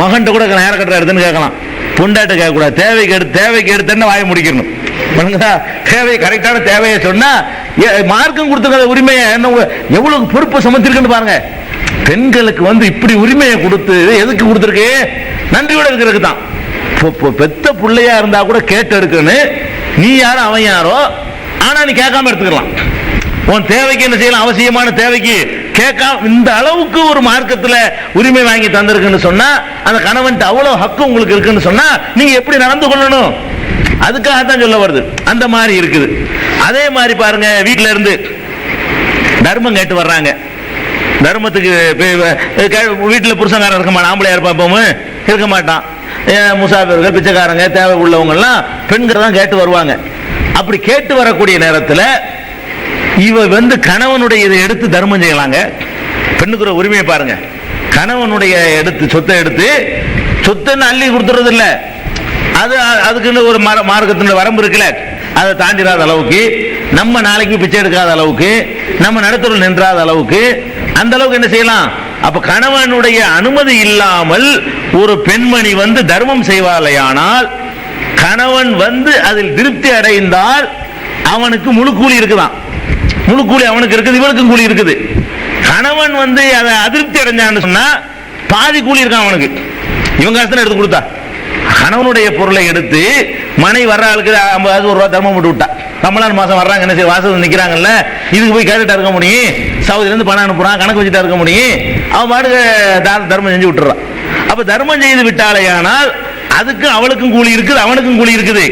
மகன்கிட்ட கூட நேர கட்டுற எடுத்துன்னு கேட்கலாம், பொண்டாட்ட கேட்கக்கூடாது. தேவைக்கு எடுத்தேன்னு வாய முடிக்கணும். தேவை கரெக்டான தேவையை சொன்னா மார்க்கம் கொடுத்துக்கிற உரிமையை எவ்வளவு பொறுப்பை சமத்திருக்குன்னு பாருங்க. பெண்களுக்கு வந்து இப்படி உரிமையை கொடுத்து எதுக்கு கொடுத்துருக்கு, நன்றியோட இருக்கிறதுக்கு தான். பெத்த பிள்ளையா இருந்தா கூட கேட்டு எடுக்கணும். நீ யாரோ அவன் யாரோ, ஆனா நீ கேட்காம எடுத்துக்கலாம். உன் தேவைக்கு என்ன செய்யலாம், அவசியமான தேவைக்கு கேட்காம இந்த அளவுக்கு ஒரு மார்க்கத்துல உரிமை வாங்கி தந்திருக்குன்னு சொன்னா, அந்த கணவன் அவ்வளவு ஹக்கு உங்களுக்கு இருக்குன்னு சொன்னா நீங்க எப்படி நடந்து கொள்ளணும், அதுக்காகத்தான் சொல்ல வருது. அந்த மாதிரி இருக்குது. அதே மாதிரி பாருங்க, வீட்டுல இருந்து தர்மம் கேட்டு வர்றாங்க. தர்மத்துக்கு வீட்டுல புருஷங்காரன் இருக்க மாட்டான், ஆம்பளையா இருப்பான், இருக்க மாட்டான். முசாஃபிர்கள், பிச்சைக்காரங்க, தேவை உள்ளவங்க எல்லாம் பெண்கள் தான் கேட்டு வருவாங்க. அப்படி கேட்டு வரக்கூடிய நேரத்தில் இவ வந்து கணவனுடைய இதை எடுத்து தர்மம் செய்யலாங்க. பெண்ணுக்குற உரிமையை பாருங்க. கணவனுடைய சொத்தை எடுத்து சொத்துன்னு அள்ளி கொடுத்துறது இல்லை, அது அதுக்குன்னு ஒரு மார்க்கத்தினுடைய வரம்பு இருக்குல்ல, அதை தாண்டிடாத அளவுக்கு, நம்ம நாளைக்கு பிச்சை எடுக்காத அளவுக்கு, நம்ம நடத்துறோம் நின்றாத அளவுக்கு, அந்த அளவுக்கு என்ன செய்யலாம். அப்ப கணவனுடைய அனுமதி இல்லாமல் ஒரு பெண்மணி வந்து தர்மம் செய்வாளையானால், கணவன் வந்து அதில் திருப்தி அடைந்தால் அவனுக்கு முழு கூலி இருக்குதான். முழு கூலி அவனுக்கு இருக்குது, இவனுக்கும் கூலி இருக்குது. கணவன் வந்து அதை அதிருப்தி அடைஞ்சான்னு சொன்னா பாதி கூலி இருக்கான் அவனுக்கு. இவங்க காசு எடுத்து கொடுத்தா, கணவனுடைய பொருளை எடுத்து மனை வர்ற ஆளுக்கு 50 ரூபா தர்மம் போட்டு விட்டா, ரமலான் மாசம் வர்றாங்க, என்ன செய்ய வாசல் நிக்கிறாங்கல்ல, இதுக்கு போய் கேட்டுட்டா இருக்க முடியும், சவுதியில இருந்து பணம் அனுப்புறான், கணக்கு வச்சுட்டா இருக்க முடியும், அவன் பாட்டுக்கு தர்மம் செஞ்சு விட்டுறான். அப்ப தர்மம் செய்து விட்டாலேயானால் அதுக்கு அவளுக்கும் கூலி இருக்குது, அவனுக்கும் கூலி இருக்குது.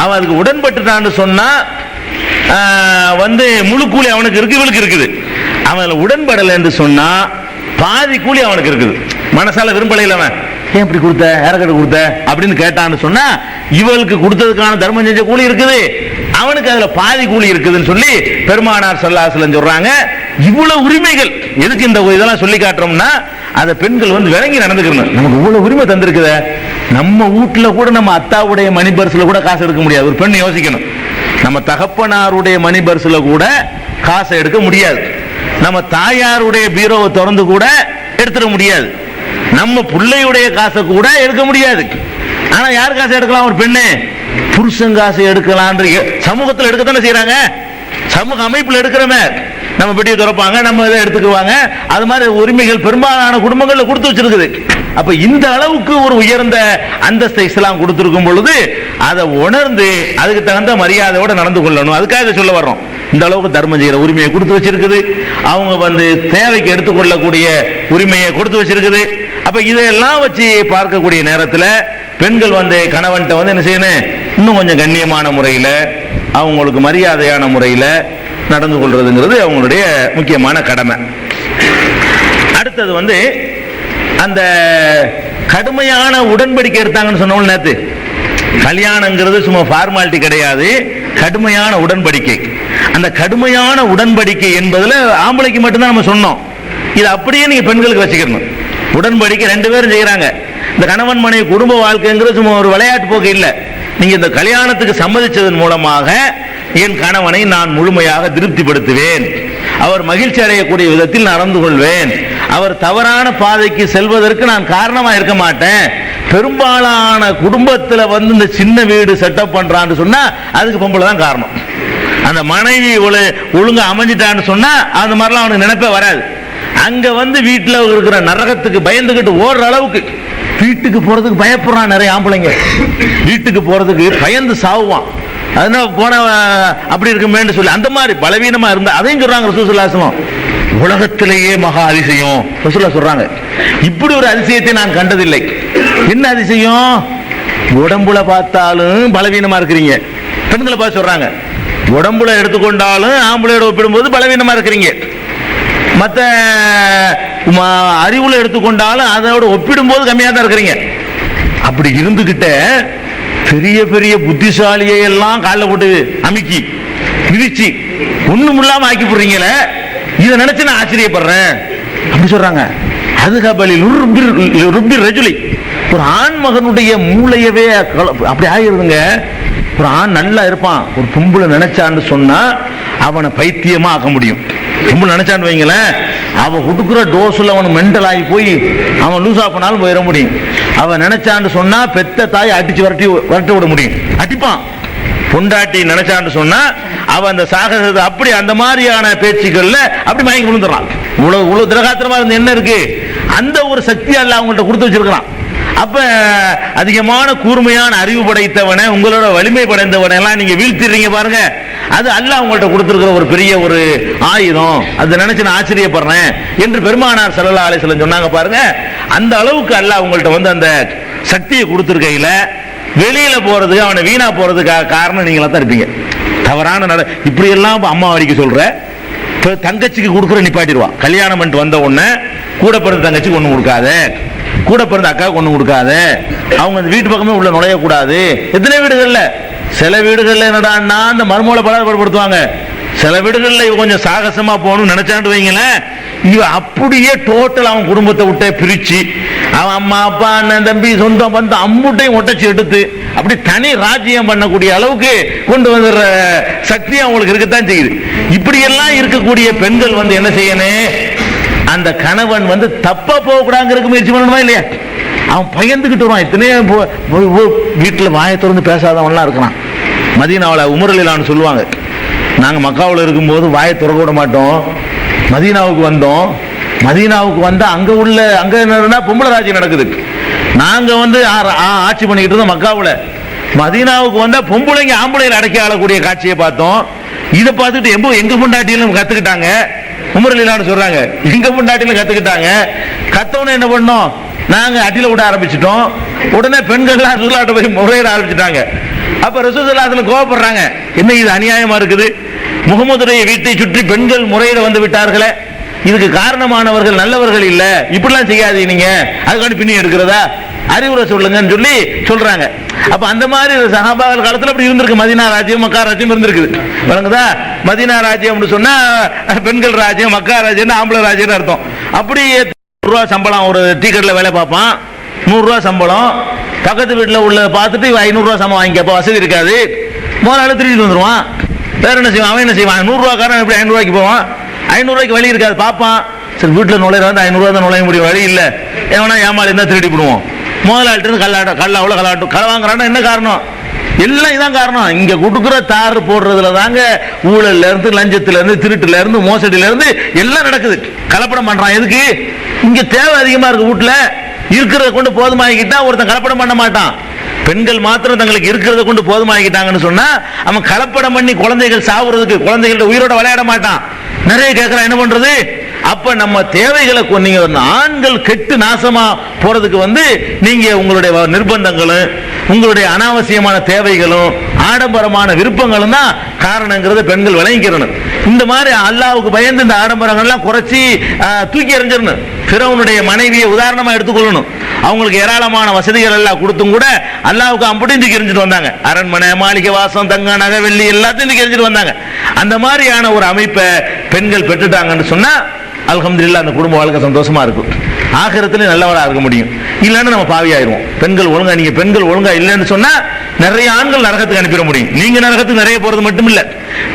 அவன் அதுக்கு உடன்பட்டுட்டான்னு சொன்னா வந்து முழு கூலி அவனுக்கு இருக்கு, இவளுக்கு இருக்குது. அவன் உடன்படலை என்று சொன்னா பாதி கூலி அவனுக்கு இருக்குது. மனசால விரும்பலையில அவன் ஏன் இப்படி கொடுத்த, யாரக்கிட்ட கொடுத்த அப்படின்னு கேட்டான்னு சொன்னா இவளுக்கு கொடுத்ததுக்கான தர்மம் செஞ்ச கூலி இருக்குது, அவனுக்கு அதுல பாதி கூலி இருக்குதுன்னு சொல்லி பெருமானார் ஸல்லல்லாஹு அலைஹி வஸல்லம் சொல்றாங்க. இவ்வளவு உரிமைகள் எதுக்கு இந்த இதெல்லாம் சொல்லி காட்டுறோம்னா, அதை பெண்கள் வந்து விளங்கி நடந்துக்கணும். நமக்கு இவ்வளவு உரிமை தந்திருக்குத, நம்ம வீட்டுல கூட நம்ம அத்தாவுடைய மணி பர்ஸ்ல கூட காசு எடுக்க முடியாது. ஒரு பெண் யோசிக்கணும், நம்ம தகப்பனாருடைய மணி பர்ஸ்ல கூட காசை எடுக்க முடியாது, நம்ம தாயாருடைய பீரோவை திறந்து கூட எடுத்துட முடியாது, நம்ம பிள்ளையுடைய காசை கூட எடுக்க முடியாது. ஆனா யார் காசை எடுக்கலாம்? ஒரு பெண்ணு புருஷன் காசை எடுக்கலாம். சமூகத்தில் எடுக்கத்தானே செய்யறாங்க, சமூக அமைப்பில் எடுக்கிறமே, நம்ம பெட்டியை திறப்பாங்க, நம்ம இதை எடுத்துக்குவாங்க. அது மாதிரி உரிமைகள் பெரும்பாலான குடும்பங்கள்ல கொடுத்து வச்சிருக்குது. அப்ப இந்த அளவுக்கு ஒரு உயர்ந்த அந்தஸ்தை இஸ்லாம் கொடுத்திருக்கும் பொழுது அதை உணர்ந்து அதுக்கு தகுந்த மரியாதையோட நடந்து கொள்ளணும். அதுக்காக சொல்ல வர்றோம். இந்த அளவுக்கு தர்மம் செய்யற உரிமையை கொடுத்து வச்சிருக்குது, அவங்க வந்து தேவைக்கு எடுத்துக்கொள்ளக்கூடிய உரிமையை கொடுத்து வச்சிருக்குது. அப்ப இதையெல்லாம் வச்சு பார்க்கக்கூடிய நேரத்தில் பெண்கள் வந்து கணவன்கிட்ட வந்து என்ன செய்யணும், இன்னும் கொஞ்சம் கண்ணியமான முறையில அவங்களுக்கு மரியாதையான முறையில நடந்து கொள்றதுங்கிறது அவங்களுடைய முக்கியமான கடமை. அடுத்தது வந்து அந்த கடுமையான உடன்படிக்கை எடுத்தாங்கன்னு சொன்னோம் நேத்து. கல்யாணங்கிறது சும்மா ஃபார்மாலிட்டி கிடையாது, கடுமையான உடன்படிக்கை. அந்த கடுமையான உடன்படிக்கை என்பதுல ஆம்பளைக்கு மட்டும்தான் நம்ம சொன்னோம். இது அப்படியே நீங்க பெண்களுக்கு வச்சுக்கணும். உடன்படிக்கை ரெண்டு பேரும் செய்யறாங்க. இந்த கணவன் மனைவி குடும்ப வாழ்க்கைங்கிறது சும்மா ஒரு விளையாட்டு போக்கு இல்லை. நீங்க இந்த கல்யாணத்துக்கு சம்மதிச்சதன் மூலமாக என் கணவனை நான் முழுமையாக திருப்திப்படுத்துவேன், அவர் மகிழ்ச்சி அடையக்கூடிய விதத்தில் நடந்து கொள்வேன், அவர் தவறான பாதைக்கு செல்வதற்கு நான் காரணமா இருக்க மாட்டேன். பெரும்பாலான குடும்பத்தில் வந்து இந்த சின்ன வீடு செட்டப் பண்றான்னு சொன்னா அதுக்கு பொம்பளை தான் காரணம். அந்த மனைவி ஒழுங்கா அமைஞ்சிட்டான்னு சொன்னா அந்த மாதிரிலாம் அவனுக்கு நினைப்பே வராது. அங்க வந்து வீட்டில் இருக்கிற நரகத்துக்கு பயந்துகிட்டு ஓடுற அளவுக்கு வீட்டுக்கு போறதுக்கு பயப்படுறான் நிறைய ஆம்பளைங்க. வீட்டுக்கு போறதுக்கு பயந்து சாவுவான். அதனால போன அப்படி இருக்குமேன்னு சொல்லி அந்த மாதிரி பலவீனமா இருந்தா அதையும் சொல்றாங்க ரசூலுல்லாஹி ஸல்லல்லாஹு அலைஹி வஸல்லம். உலகத்திலேயே மகா அதிசயம் ரசூலுல்லாஹ் சொல்றாங்க, இப்படி ஒரு அதிசயத்தை நான் கண்டதில்லை. என்ன அதிசயம்? உடம்புல பார்த்தாலும் பலவீனமா இருக்கிறீங்க. பெண்களை பார்த்து சொல்றாங்க, உடம்புல எடுத்துக்கொண்டாலும் ஆம்பளையோட ஒப்பிடும்போது பலவீனமா இருக்கிறீங்க. மற்ற அறிவுல எடுத்துக்கொண்டாலும் அதோட ஒப்பிடும்போது கம்மியா தான் இருக்கிறீங்க. அப்படி இருந்துகிட்ட பெரிய பெரிய புத்திசாலியை எல்லாம் காலில் போட்டு அமுக்கி மிதிச்சு ஒண்ணும் இல்லாம ஆக்கி போடுறீங்களே, இதை நினைச்சு நான் ஆச்சரியப்படுறேன் அப்படி சொல்றாங்க. ஒரு ஆண் மகனுடைய மூளையவே அப்படி ஆகிருதுங்க. ஒரு ஆண் நல்லா இருப்பான், ஒரு பொம்பளை நினைச்சான்னு சொன்னா அவனை பைத்தியமா ஆக்க முடியும். பொம்பளை நினைச்சான்னு வைங்களேன், அவன் கொடுக்குற டோஸ்ல அவன் மென்டல் ஆகி போய் அவன் லூஸ் ஆஃப் பண்ணாலும் போயிட முடியும். அவன் நினைச்சான்னு சொன்னா பெத்த தாய் அடிச்சு வரட்டி விட முடியும், அடிப்பான். பொண்டாட்டி நினைச்சான்னு சொன்னா அவன் அந்த சாகசத்தை அப்படி அந்த மாதிரியான பேச்சுக்கள்ல அப்படி மயங்கி விழுந்துறான். இவ்வளவு திரகாத்திரமா இருந்து என்ன இருக்கு, அந்த ஒரு சக்தி அல்ல அவங்கள்ட்ட கொடுத்து வச்சிருக்கிறான். அப்ப அதிகமான கூர்மையான அறிவு படைத்தவனை, உங்களோட வலிமை படைத்தவனை எல்லாம் நீங்க வீழ்த்திடுறீங்க பாருங்க. அது அல்லாஹ் உங்கள்ட்ட கொடுத்திருக்கிற ஒரு பெரிய ஒரு ஆயுதம். அதை நினைச்சு நான் ஆச்சரியப்படுறேன் என்று பெருமானார் ஸல்லல்லாஹு அலைஹி வஸல்லம் சொன்னாங்க பாருங்க. அந்த அளவுக்கு அல்லாஹ் உங்கள்ட்ட வந்து அந்த சக்தியை கொடுத்திருக்கையில வெளியில போறதுக்கு அவனை வீணா போறதுக்காக காரணம் நீங்களா தான் இருப்பீங்க. தவறான இப்படி எல்லாம் அம்மா வரைக்கும் சொல்ற தங்கச்சிக்கு கொடுக்குற நிப்பாட்டிடுவான். கல்யாணம் பண்ணிட்டு வந்த உடனே கூட பிறந்த தங்கச்சிக்கு ஒண்ணு கொடுக்காத, கூட பிறந்த அக்காவுக்கு ஒண்ணு கொடுக்காத, அவங்க அந்த வீட்டு பக்கமே உள்ள நுழையக்கூடாது. எத்தனை வீடுகள்ல, சில வீடுகள்ல என்னடான்னா அந்த மருமகளை பலப்படுத்துவாங்க. சில வீடுகள்ல இவ கொஞ்சம் சாகசமா போகணும்னு நினைச்சாண்டு வைங்களேன், இவ அப்படியே டோட்டல் அவன் குடும்பத்தை விட்டே பிரிச்சு அவன் அம்மா அப்பா அண்ணன் தம்பி சொந்தம் வந்து அம்புட்டையும் ஒட்டச்சு எடுத்து அப்படி தனி ராஜ்யம் பண்ணக்கூடிய அளவுக்கு கொண்டு வந்துடுற சக்தி அவங்களுக்கு இருக்கத்தான் செய்யுது. இப்படி எல்லாம் இருக்கக்கூடிய பெண்கள் வந்து என்ன செய்யணும், அந்த கணவன் வந்து தப்பா போகக்கூடாதுங்கிறதுக்கு முயற்சி பண்ணணுமா இல்லையா? அவன் பயந்துகிட்டு வருவான். எத்தனையோ வீட்டில் வாயை திறந்து பேசாதவன்லாம் இருக்கிறான். மதீனாவில் உமரலிலான்னு சொல்லுவாங்க, நாங்கள் மக்காவில் இருக்கும்போது வாயை திறக்க விட மாட்டோம். மதீனாவுக்கு வந்தோம். மதீனாவுக்கு வந்தா அங்க என்னன்னா பொம்பளை ராஜ்யம் நடக்குது. நாங்க வந்து ஆட்சி பண்ணிக்கிட்டு இருந்தோம் மக்காவில். மதீனாவுக்கு வந்தா பொம்பளைங்க ஆம்பளைகளை அடக்கி ஆளக்கூடிய காட்சியை பார்த்தோம். இதை பார்த்துட்டு எங்க பொண்டாட்டியிலும் கத்துக்கிட்டாங்க. உமரலிலான்னு சொல்றாங்க, எங்க பொண்டாட்டியிலும் கத்துக்கிட்டாங்க. கத்தவன என்ன பண்ணோம், நாங்க அடியில விட ஆரம்பிச்சிட்டோம். உடனே பெண்கள்லாம் ரசூலுல்லாஹ்ட்ட போய் முறையிட ஆரம்பிச்சிட்டாங்க. அப்ப ரசூலுல்லாஹ் கோபப்படுறாங்க, என்ன இது அநியாயமா இருக்குது, முகமதுடைய வீட்டை சுற்றி பெண்கள் முறையிட வந்து விட்டார்களே, இதுக்கு காரணமானவர்கள் நல்லவர்கள் இல்ல, இப்படிலாம் செய்யாதீங்க நீங்க, அதுக்காண்டி பின்னி எடுக்கிறதா, அறிவுரை சொல்லுங்கன்னு சொல்லி சொல்றாங்க. அப்ப அந்த மாதிரி சஹாபாக்கள் காலத்துல அப்படி இருந்திருக்கு. மதீனா ராஜ்யம், மக்கா ராஜ்யம் இருந்திருக்குது. வழங்குதா? மதீனா ராஜ்யம் சொன்னா பெண்கள் ராஜ்யம், மக்கா ராஜ்யம் ஆம்பளை ராஜ்யம் அர்த்தம். அப்படி ரூபா சம்பளம், ஒரு டீ கடையில் வேலை பார்ப்பான், 100 ரூபா சம்பளம். பக்கத்து வீட்டில் உள்ள பார்த்துட்டு 500 ரூபா சம்பளம் வாங்கிக்கப்போ வசதி இருக்காது, முதலாளி திருடிட்டு வந்துடுவான். வேற என்ன செய்வான்? அவன் என்ன செய்வான்? 100 ரூபாக்காரன் எப்படி 500 ரூபாய்க்கு போவான்? 500 ரூபாய்க்கு வழி இருக்காது, பார்ப்பான். சரி வீட்டில் நுழையிற வந்து 500 ரூபா தான் நுழைய முடியும், வழி இல்லை, எவனா ஏமாளி இருந்தால் திருடி போடுவோம். முதலாளிட்டு கல்லாட்டும் களை வாங்குறான்னா என்ன காரணம்? எல்லாம் இதான் காரணம். இங்க கொடுக்குற தாறு போடுறதுல தாங்க ஊழல்ல இருந்து, லஞ்சத்துல இருந்து, திருட்டுல இருந்து, மோசடியில இருந்து எல்லாம் நடக்குது. கலப்படம் பண்றான். எதுக்கு? இங்க தேவை அதிகமா இருக்கு, வீட்டுல இருக்கிறத கொண்டு போதுமாகிக்கிட்டா ஒருத்தன் கலப்படம் பண்ண மாட்டான். பெண்கள் மாத்திரம் தங்களுக்கு இருக்கிறத கொண்டு போதுமாகிட்டாங்கன்னு சொன்னா அவன் கலப்படம் பண்ணி குழந்தைகள் சாவுறதுக்கு, குழந்தைகளோட உயிரோட விளையாட மாட்டான். நிறைய கேட்கறான், என்ன பண்றது? அப்ப நம்ம தேவைகளை நீங்க ஆண்கள் கெட்டு நாசமா போறதுக்கு நீங்க உங்களுடைய நிர்பந்தங்களும், உங்களுடைய அனாவசியமான தேவைகளும், ஆடம்பரமான விருப்பங்களும் தான் காரணங்கிறத பெண்கள் விளங்கிக்கிறணும். இந்த மாதிரி அல்லாஹ்வுக்கு பயந்து இந்த ஆடம்பரங்கள்லாம் குறைச்சி தூக்கி எறிஞ்சிடணும். ஃபிரௌனுடைய மனைவியை உதாரணமா எடுத்துக்கொள்ளணும். அவங்களுக்கு ஏராளமான வசதிகள் எல்லாம் கொடுத்தும் கூட அல்லாஹ்வுக்கு அப்படியும் தூக்கி எறிஞ்சிட்டு வந்தாங்க. அரண்மனை, மாளிகை வாசம், தங்க நகை, வெள்ளி எல்லாத்தையும் தூக்கி எறிஞ்சிட்டு வந்தாங்க. அந்த மாதிரியான ஒரு அமைப்பை பெண்கள் பெற்றுட்டாங்கன்னு சொன்னா அல்ஹம்துலில்லாஹ் அந்த குடும்ப வாழ்க்கை சந்தோஷமா இருக்கும். ஆகிரத்திலே நல்லவராக இருக்க முடியும். இல்லைன்னு நம்ம பாவியாயிருவோம். பெண்கள் ஒழுங்கா, நீங்க பெண்கள் ஒழுங்கா இல்லைன்னு சொன்னா நிறைய ஆண்கள் நரகத்துக்கு அனுப்பிட முடியும். நீங்க நரகத்துக்கு நிறைய போறது மட்டும் இல்ல,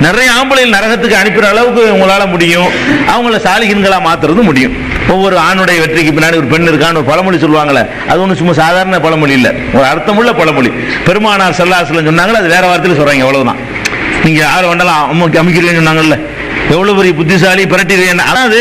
நிறைய ஆம்பளைகள் நரகத்துக்கு அனுப்புற அளவுக்கு உங்களால முடியும். அவங்கள சாலிகின்களா மாத்துறது முடியும். ஒவ்வொரு ஆணுடைய வெற்றிக்கு பின்னாடி ஒரு பெண் இருக்கான்னு ஒரு பழமொழி சொல்லுவாங்களே, அது ஒன்றும் சும்மா சாதாரண பழமொழி இல்ல, ஒரு அர்த்தமுள்ள பழமொழி. பெருமானார் ஸல்லல்லாஹு அலைஹி வஸல்லம் சொன்னாங்களே, அது வேற வார்த்தையில சொல்றாங்க, அவ்வளவுதான். நீங்க யாரை வேண்டாலும் அமைக்கிறீங்கன்னு சொன்னாங்கல்ல, எவ்வளவு பெரிய புத்திசாலி பிரட்டிறீங்க. அதாவது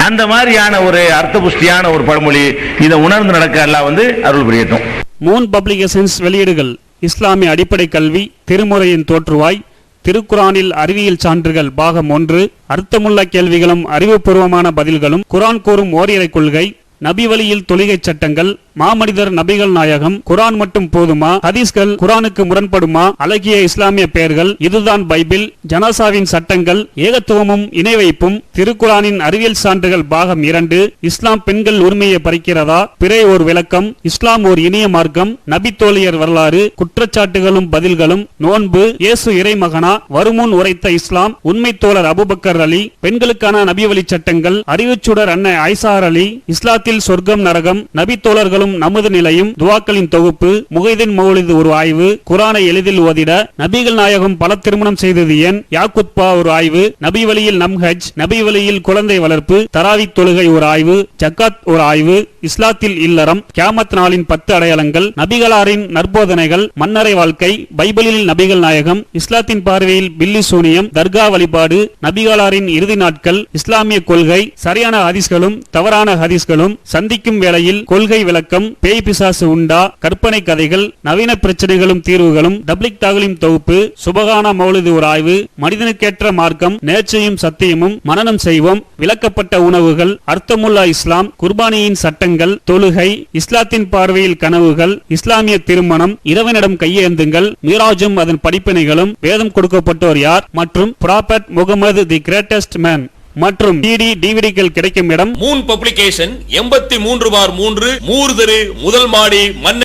அந்த மாதிரியான ஒரு அர்த்த புஷ்டியான ஒரு பழமொழி. இதை உணர்ந்து நடக்க அல்லாஹ் அருள் புரியட்டும். மூன் பப்ளிகேஷன்ஸ் வெளியீடுகள்: இஸ்லாமிய அடிப்படை கல்வி, திருமுறையின் தோற்றுவாய், திருக்குரானில் அறிவியல் சான்றுகள் பாகம் 1, அர்த்தமுள்ள கேள்விகளும் அறிவுபூர்வமான பதில்களும், குரான் கூறும் ஓரிரை கொள்கை, நபி வழியில் தொழுகை சட்டங்கள், மாமனிதர் நபிகள் நாயகம், குரான் மட்டும் போதுமா, ஹதீஸ்கள் குரானுக்கு முரண்படுமா, அழகிய இஸ்லாமிய பெயர்கள், இதுதான் பைபிள், ஜனாசாவின் சட்டங்கள், ஏகத்துவமும் இணை வைப்பும், திருக்குரானின் அறிவியல் சான்றுகள் பாகம் 2, இஸ்லாம் பெண்கள் உரிமையை பறிக்கிறதா, பிறை ஓர் விளக்கம், இஸ்லாம் ஓர் இனிய மார்க்கம், நபி தோழியர் வரலாறு, குற்றச்சாட்டுகளும் பதில்களும், நோன்பு, இயேசு இறைமகனா, வருமுன் உரைத்த இஸ்லாம், உண்மை தோழர் அபூபக்கர் அலி, பெண்களுக்கான நபி வழி சட்டங்கள், அறிவுச்சுடர் அன்னை ஐசார் அலி, இஸ்லாத்தில் சொர்க்கம் நரகம், நபி தோழர்களும் நமது நிலையும், துவாக்களின் தொகுப்பு, முகைதீன் மௌலிது ஒரு ஆய்வு, குரானை எளிதில் ஓதிட, நபிகள் நாயகம் பல திருமணம் செய்தது ஏன், யாக்குத்பா ஒரு ஆய்வு, நபி வழியில் நம்ஹஜ், நபி வழியில் குழந்தை வளர்ப்பு, தராவி தொழுகை ஒரு ஆய்வு, ஜக்காத் ஒரு ஆய்வு, இஸ்லாத்தில் இல்லறம், கியாமத் நாளின் 10 அடையாளங்கள், நபிகளாரின் நற்போதனைகள், மன்னரை வாழ்க்கை, பைபிளில் நபிகள் நாயகம், இஸ்லாத்தின் பார்வையில் பில்லி சூனியம், தர்கா வழிபாடு, நபிகளாரின் இறுதி நாட்கள், இஸ்லாமிய கொள்கை, சரியான ஹதீஸ்களும் தவறான ஹதீஸ்களும், சந்திக்கும் வேளையில் கொள்கை விளக்கம், பேய் பிசாசு உண்டா, கற்பனை கதைகள், நவீன பிரச்சனைகளும் தீர்வுகளும், தப்லிக் தாகலிம் தொகுப்பு, சுபகான மௌலிது ஒரு ஆய்வு, மனிதனுக்கேற்ற மார்க்கம், நேர்ச்சையும் சத்தியமும், மனனம் செய்வோம், விளக்கப்பட்ட உணவுகள், அர்த்தமுல்லா இஸ்லாம், குர்பானியின் சட்டங்கள், தொழுகை, இஸ்லாத்தின் பார்வையில் கனவுகள், இஸ்லாமிய திருமணம், இறைவனிடம் கையேந்துங்கள், மீராஜும் அதன் படிப்பினைகளும், வேதம் கொடுக்கப்பட்டோர் யார், மற்றும் prophet Mohammed the greatest man மற்றும் டிவிடிகள் கிடைக்கும் இடம் மூன் பப்ளிகேஷன் 83/3 மூர்தரு முதல் மாடி மன்ன